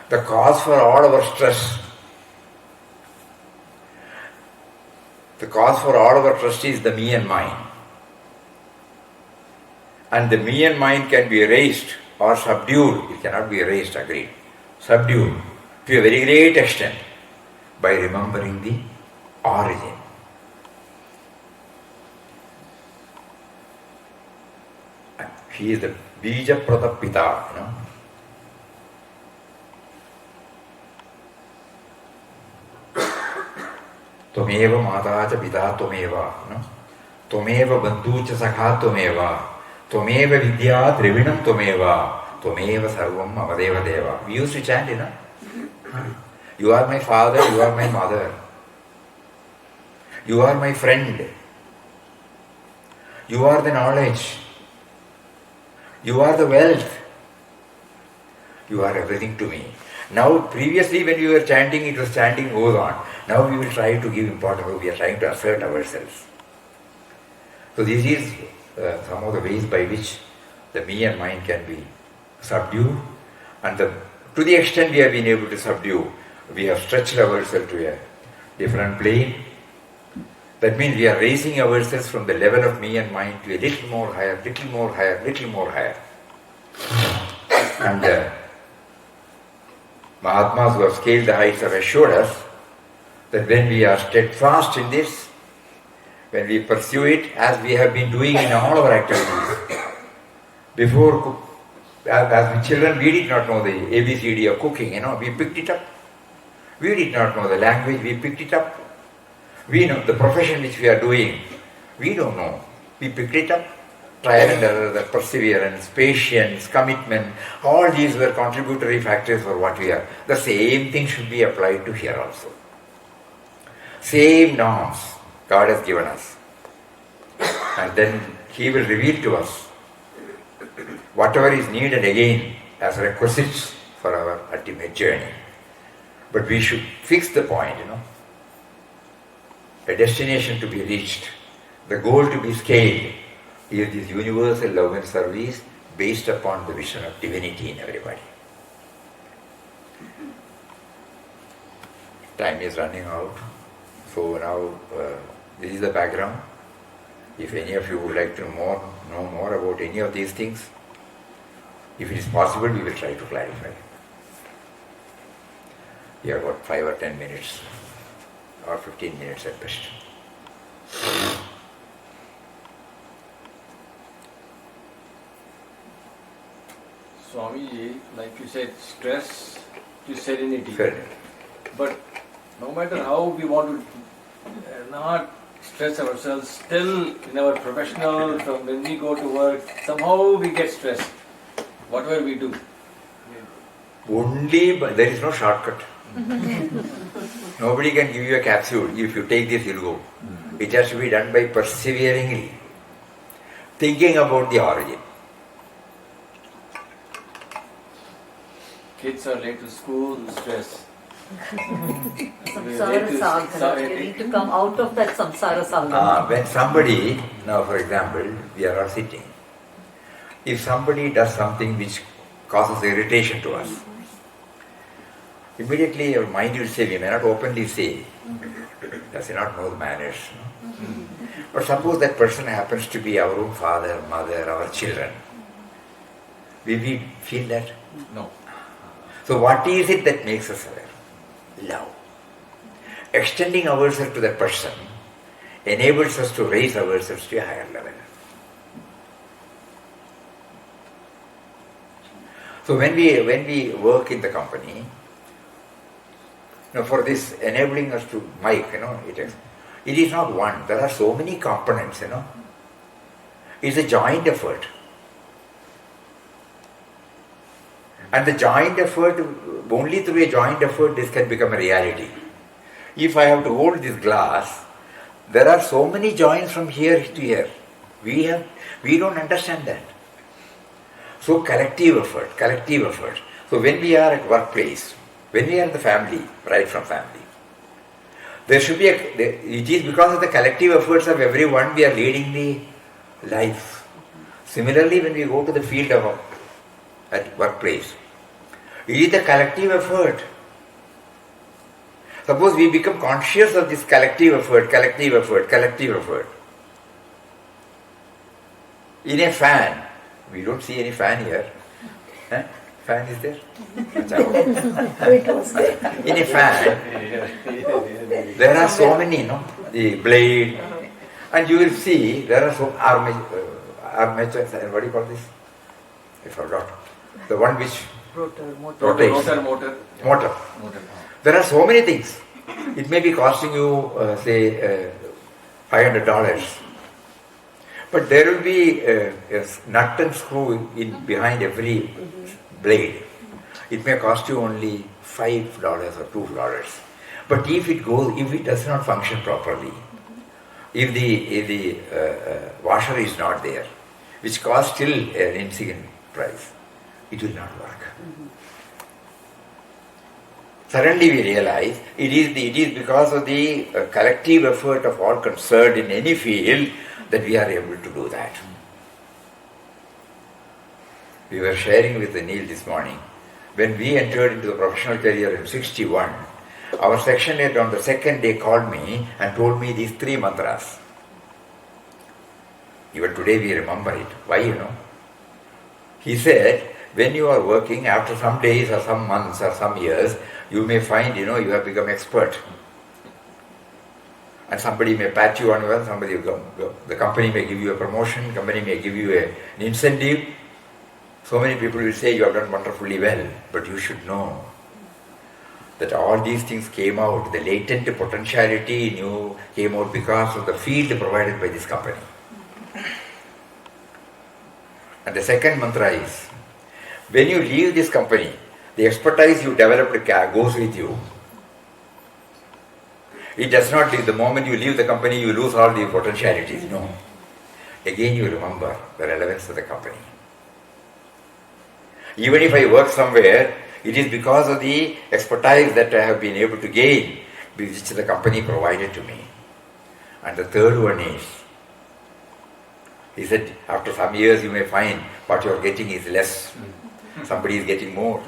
the cause for all our stress. The cause for all our stress is the me and mine. And the me and mine can be erased or subdued. It cannot be erased, agreed. Subdued to a very great extent by remembering the origin. And he is the Bija Pratapita, Tvameva Mata Pita Tvameva, Tvameva Bandhu Sakha Tvameva, Tvameva Vidya Trivinam Tvameva, Tvameva Sarvam Amadeva Deva. We used to chant, You are my father, you are my mother. You are my friend. You are the knowledge. You are the wealth. You are everything to me. Now, previously when we were chanting, it was chanting goes on. Now we will try to give importance. We are trying to assert ourselves. So this is some of the ways by which the me and mind can be subdued. And to the extent we have been able to subdue, we have stretched ourselves to a different plane. That means we are raising ourselves from the level of me and mind to a little more higher, little more higher, little more higher. And Mahatmas who have scaled the heights have assured us that when we are steadfast in this, when we pursue it as we have been doing in all our activities, before As children, we did not know the ABCD of cooking, we picked it up. We did not know the language, we picked it up. We know the profession which we are doing, we don't know. We picked it up. Trial and error, the perseverance, patience, commitment, all these were contributory factors for what we are. The same thing should be applied to here also. Same norms God has given us. And then He will reveal to us whatever is needed again as requisites for our ultimate journey. But we should fix the point, a destination to be reached, the goal to be scaled is this universal love and service based upon the vision of divinity in everybody. Time is running out, so now this is the background. If any of you would like to know more about any of these things, if it is possible, we will try to clarify. We have got 5 or 10 minutes, or 15 minutes at best. Swami, like you said, stress to serenity. Serenity. But no matter how we want to not stress ourselves, still in our professional, from when we go to work, somehow we get stressed. Whatever we do. Only, but there is no shortcut. Nobody can give you a capsule. If you take this, you'll go. It has to be done by perseveringly, thinking about the origin. Kids are late to school, stress. Samsara sadhana. You need to come out of that samsara sadhana. When somebody, now for example, we are all sitting. If somebody does something which causes irritation to us, immediately your mind will say, we may not openly say, does he not know the manners? But suppose that person happens to be our own father, mother, our children. Will we feel that? No. So what is it that makes us aware? Love. Extending ourselves to that person enables us to raise ourselves to a higher level. So when we work in the company, for this enabling us to mic, it is not one. There are so many components, It's a joint effort. And the joint effort, only through a joint effort, this can become a reality. If I have to hold this glass, there are so many joints from here to here. We don't understand that. So collective effort. So when we are at workplace, when we are in the family, right from family, there should be it is because of the collective efforts of everyone we are leading the life. Similarly, when we go to the field of at workplace, it is the collective effort. Suppose we become conscious of this collective effort. In a fan, we don't see any fan here. Fan is there? In a fan, there are so many, the blade, and you will see there are some armature, what do you call this? I forgot. The one which rotates. Motor. There are so many things. It may be costing you, say, $500. But there will be a nut and screw in behind every blade. It may cost you only $5 or $2. But if it does not function properly, if the washer is not there, which costs still an insignificant price, it will not work. Suddenly we realize it is because of the collective effort of all concerned in any field that we are able to do that. We were sharing with Neil this morning. When we entered into the professional career in 61, our section head on the second day called me and told me these 3 mantras. Even today we remember it. Why, He said, when you are working, after some days or some months or some years, you may find, you have become expert. And somebody may pat you on the back, somebody will go. The company may give you a promotion, company may give you an incentive. So many people will say you have done wonderfully well, but you should know that all these things came out, the latent potentiality in you came out because of the field provided by this company. And the second mantra is, when you leave this company, the expertise you developed goes with you. It does not leave. The moment you leave the company, you lose all the potentialities. No. Again you remember the relevance of the company. Even if I work somewhere, it is because of the expertise that I have been able to gain, which the company provided to me. And the third one is, he said, after some years you may find what you are getting is less. Somebody is getting more.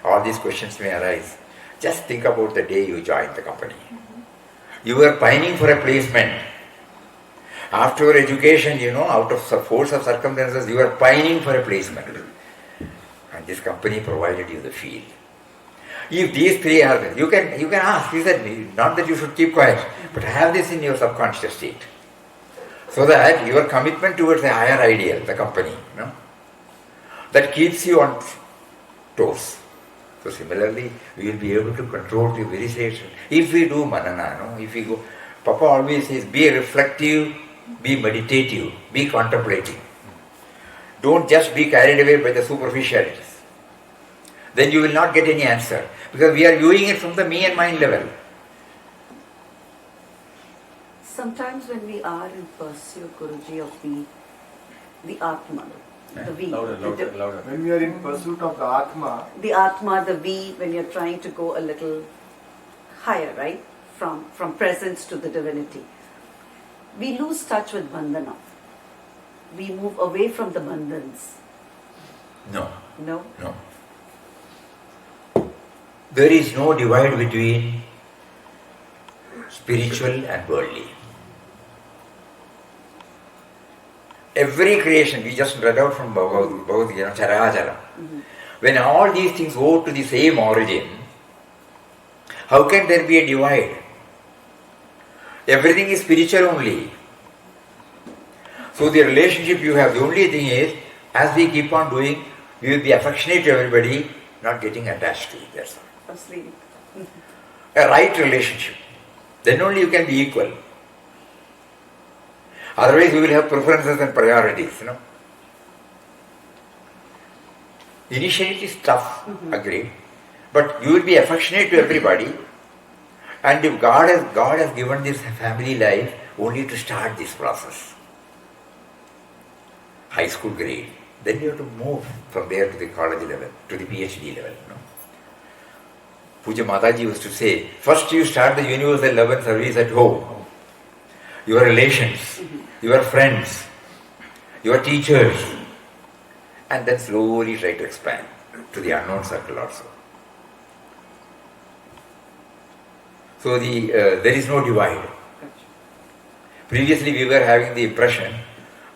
All these questions may arise. Just think about the day you joined the company. You were pining for a placement. After your education, out of force of circumstances, you were pining for a placement. And this company provided you the field. If these three are there, you can ask. He said, not that you should keep quiet, but have this in your subconscious state. So that your commitment towards a higher ideal, the company, that keeps you on toes. So similarly, we will be able to control the very situation. If we do manana, if we go, Papa always says, be reflective, be meditative, be contemplative. Don't just be carried away by the superficialities. Then you will not get any answer. Because we are viewing it from the me and mind level. Sometimes when we are in pursuit, Guruji, of the Atma, the we. Louder. When we are in pursuit of the Atma, The we, when you're trying to go a little higher, right? From presence to the divinity. We lose touch with bandhana. We move away from the bandhans. No. No? No. There is no divide between spiritual and worldly. Every creation, we just read out from Bhagavad Gita, Charajara. When all these things go to the same origin, how can there be a divide? Everything is spiritual only. So the relationship you have, the only thing is, as we keep on doing, we will be affectionate to everybody, not getting attached to it. That's all. Absolutely. A right relationship. Then only you can be equal. Otherwise, we will have preferences and priorities. Initially, it is tough, agreed. But you will be affectionate to everybody. And if God has given this family life only to start this process, high school grade, then you have to move from there to the college level, to the PhD level. Puja Mataji used to say, first you start the universal love and service at home. Your relations, your friends, your teachers, and then slowly try to expand to the unknown circle also. So there is no divide. Previously we were having the impression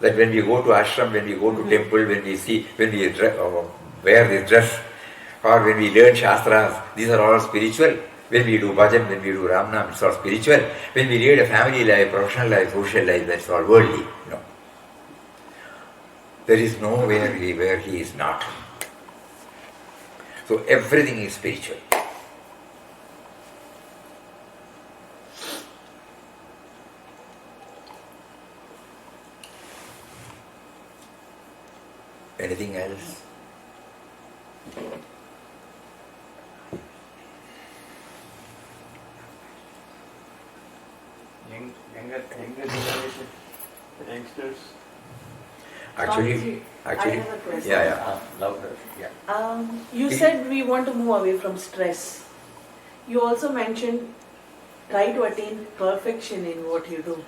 that when we go to ashram, when we go to temple, when we wear this dress, or when we learn shastras, these are all spiritual. When we do bhajan, when we do Ramnam, it's all spiritual. When we lead a family life, professional life, social life, that's all worldly. No. There is nowhere where he is not. So everything is spiritual. Anything else? Younger generation, youngsters. Actually, I have a question. yeah. Louder. Yeah. You said we want to move away from stress. You also mentioned try to attain perfection in what you do.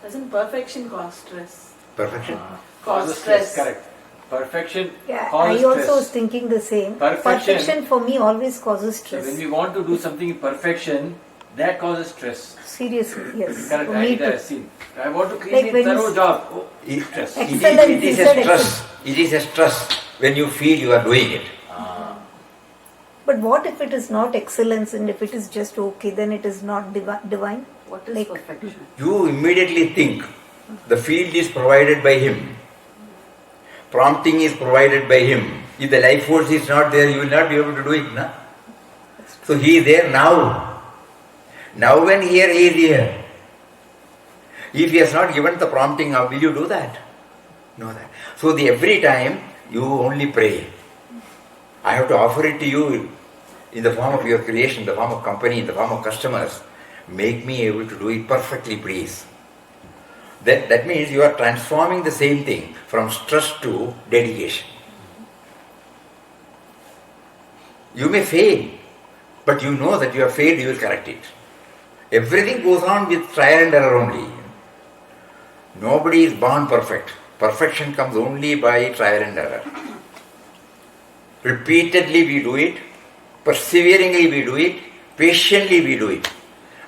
Doesn't perfection cause stress? Perfection. Cause stress. Correct. Perfection Yeah, causes I also stress. was thinking the same. Perfection For me always causes So stress. when we want to do something in perfection, that causes stress. Seriously, yes. Correct. For me I too. have seen. I want to clean Like a when you thorough job. Oh, stress. Excellent, It is you a said stress. It is a stress when you feel you are doing it. But what if it is not excellence and if it is just okay, then it is not divine? What is Like- perfection? You immediately think the field is provided by him. prompting is provided by him. If the life force is not there, you will not be able to do it. Na? So he is there now. Now when he is here. If he has not given the prompting, how will you do that? No, that. So every time you only pray. I have to offer it to you in the form of your creation, in the form of company, in the form of customers. Make me able to do it perfectly, please. That means you are transforming the same thing from stress to dedication. You may fail, but you know that you have failed, you will correct it. Everything goes on with trial and error only. Nobody is born perfect. Perfection comes only by trial and error. Repeatedly we do it, perseveringly we do it, patiently we do it.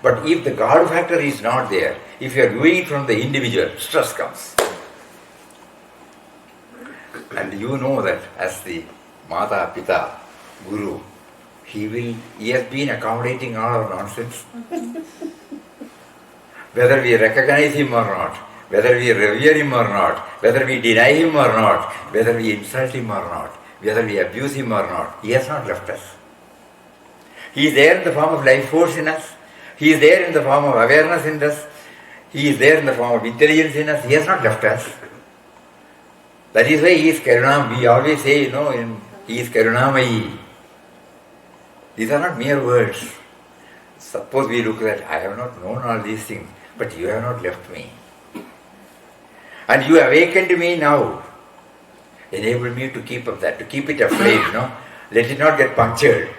But if the God factor is not there, if you are doing it from the individual, stress comes. And you know that as the Mata, Pita, Guru, he has been accommodating all our nonsense. Whether we recognize him or not, whether we revere him or not, whether we deny him or not, whether we insult him or not, whether we abuse him or not, he has not left us. He is there in the form of life force in us. He is there in the form of awareness in us. He is there in the form of intelligence in us. He has not left us. That is why he is Karunam. We always say, he is Karunamayi. These are not mere words. Suppose we look at, I have not known all these things, but you have not left me. And you awakened me now. Enable me to keep up that, to keep it aflame, Let it not get punctured.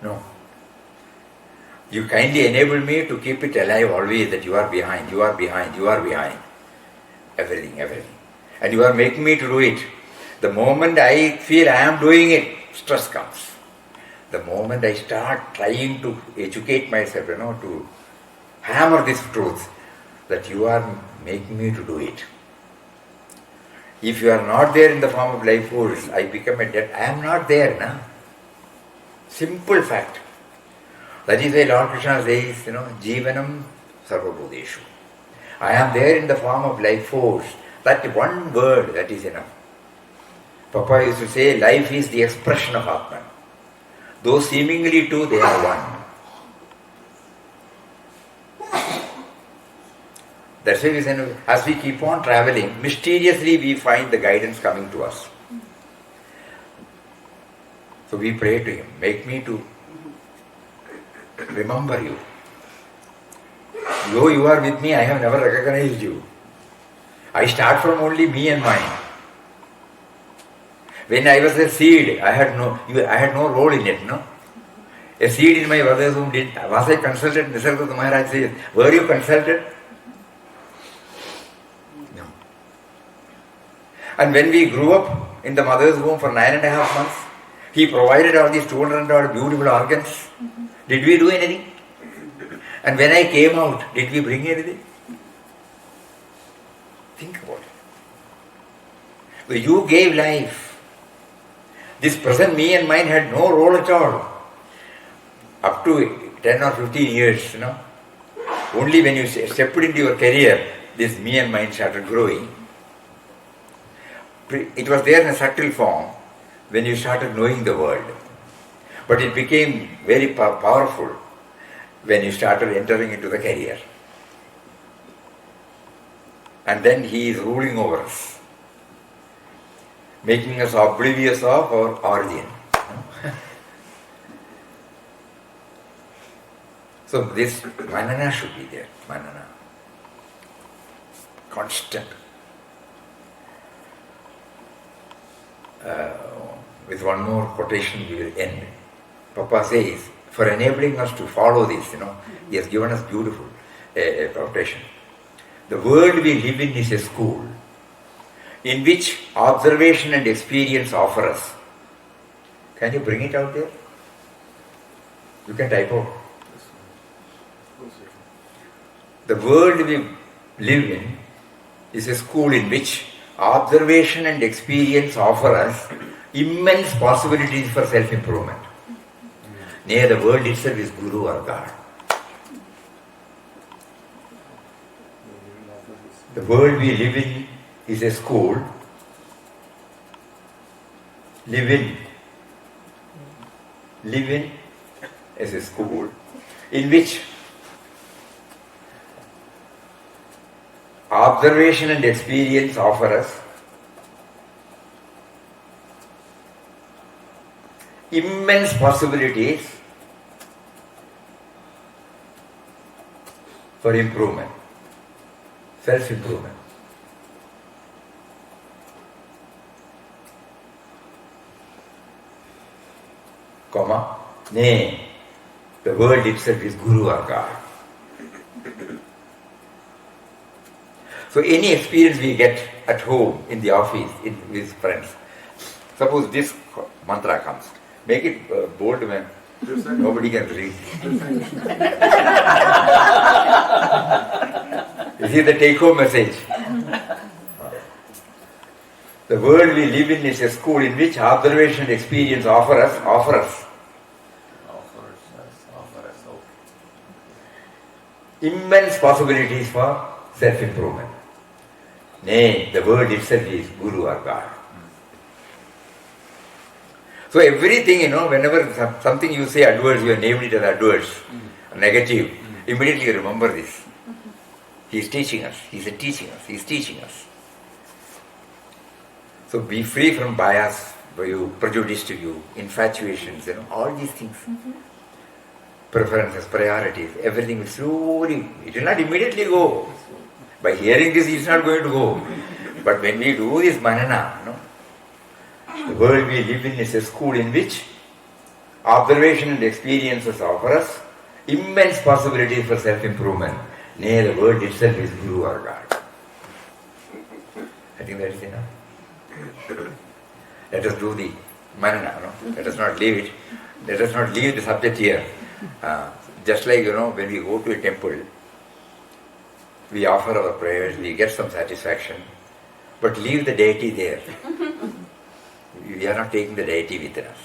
No. You kindly enable me to keep it alive always, that you are behind, you are behind, you are behind. Everything. And you are making me to do it. The moment I feel I am doing it, stress comes. The moment I start trying to educate myself, to hammer this truth, that you are making me to do it. If you are not there in the form of life force, I become a dead. I am not there now. Simple fact. That is why Lord Krishna says, Jivanam Sarvabhudeshu. I am there in the form of life force. That one word, that is enough. Papa used to say, life is the expression of Atman. Though seemingly two, they are one. That's why we say, as we keep on traveling, mysteriously we find the guidance coming to us. So we pray to him, make me to remember you. Though you are with me, I have never recognized you. I start from only me and mine. When I was a seed, I had no role in it, A seed in my mother's womb, was I consulted? Nisargadatta Maharaj says, were you consulted? No. And when we grew up in the mother's womb for 9.5 months, he provided all these 200 beautiful organs. Did we do anything? And when I came out, did we bring anything? Think about it. So you gave life. This present me and mine had no role at all. Up to 10 or 15 years, Only when you stepped into your career, this me and mine started growing. It was there in a subtle form when you started knowing the world. But it became very powerful when you started entering into the career. And then he is ruling over us, making us oblivious of our origin. So this manana should be there, manana. Constant. With one more quotation we will end. Papa says, for enabling us to follow this, he has given us beautiful quotation. The world we live in is a school in which observation and experience offer us. Can you bring it out there? You can type out. The world we live in is a school in which observation and experience offer us immense possibilities for self-improvement. Nay, the world itself is Guru or God. The world we live in is a school live in as a school in which observation and experience offer us immense possibilities for improvement, self-improvement. Comma, nay, the world itself is Guru or God. So any experience we get at home, in the office, with friends, suppose this mantra comes, make it bold, man. Nobody can read. You see the take-home message. The world we live in is a school in which observation and experience offer us. Immense possibilities for self-improvement. Nay, the world itself is Guru or God. So everything, whenever something you say adverse, you have named it as adverse, negative, immediately remember this. He is teaching us, he is teaching us. So be free from bias, prejudice to you, infatuations, all these things. Preferences, priorities, everything will slowly, it will not immediately go. By hearing this, it's not going to go. But when we do this manana, the world we live in is a school in which observation and experiences offer us immense possibilities for self-improvement. Nay, the world itself is Guru or God. I think that is enough. Let us do the manana, Let us not leave it. Let us not leave the subject here. Just like, when we go to a temple, we offer our prayers, we get some satisfaction, but leave the deity there. We are not taking the deity with us.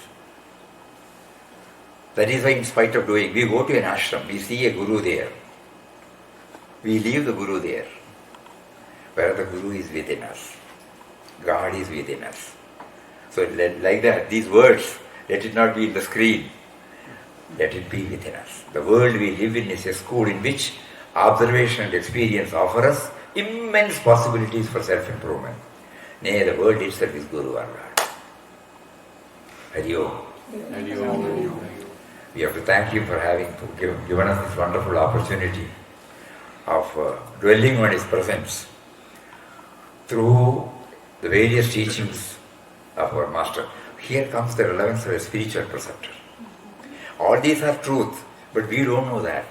That is why, in spite of doing, we go to an ashram, we see a guru there. We leave the guru there, where the guru is within us. God is within us. So like that, these words, let it not be in the screen. Let it be within us. The world we live in is a school in which observation and experience offer us immense possibilities for self-improvement. Nay, the world itself is Guru or God. Hari Om. We have to thank you for having given us this wonderful opportunity of dwelling on His presence through the various teachings of our Master. Here comes the relevance of a spiritual preceptor. All these are truth, but we don't know that.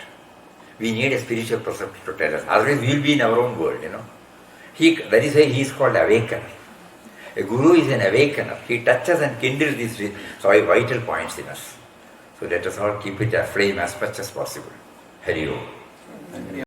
We need a spiritual preceptor to tell us. Otherwise, we will be in our own world, That is why he is called awakener. A guru is an awakener. He touches and kindles these vital points in us. So let us all keep it aflame as much as possible. Hari Om.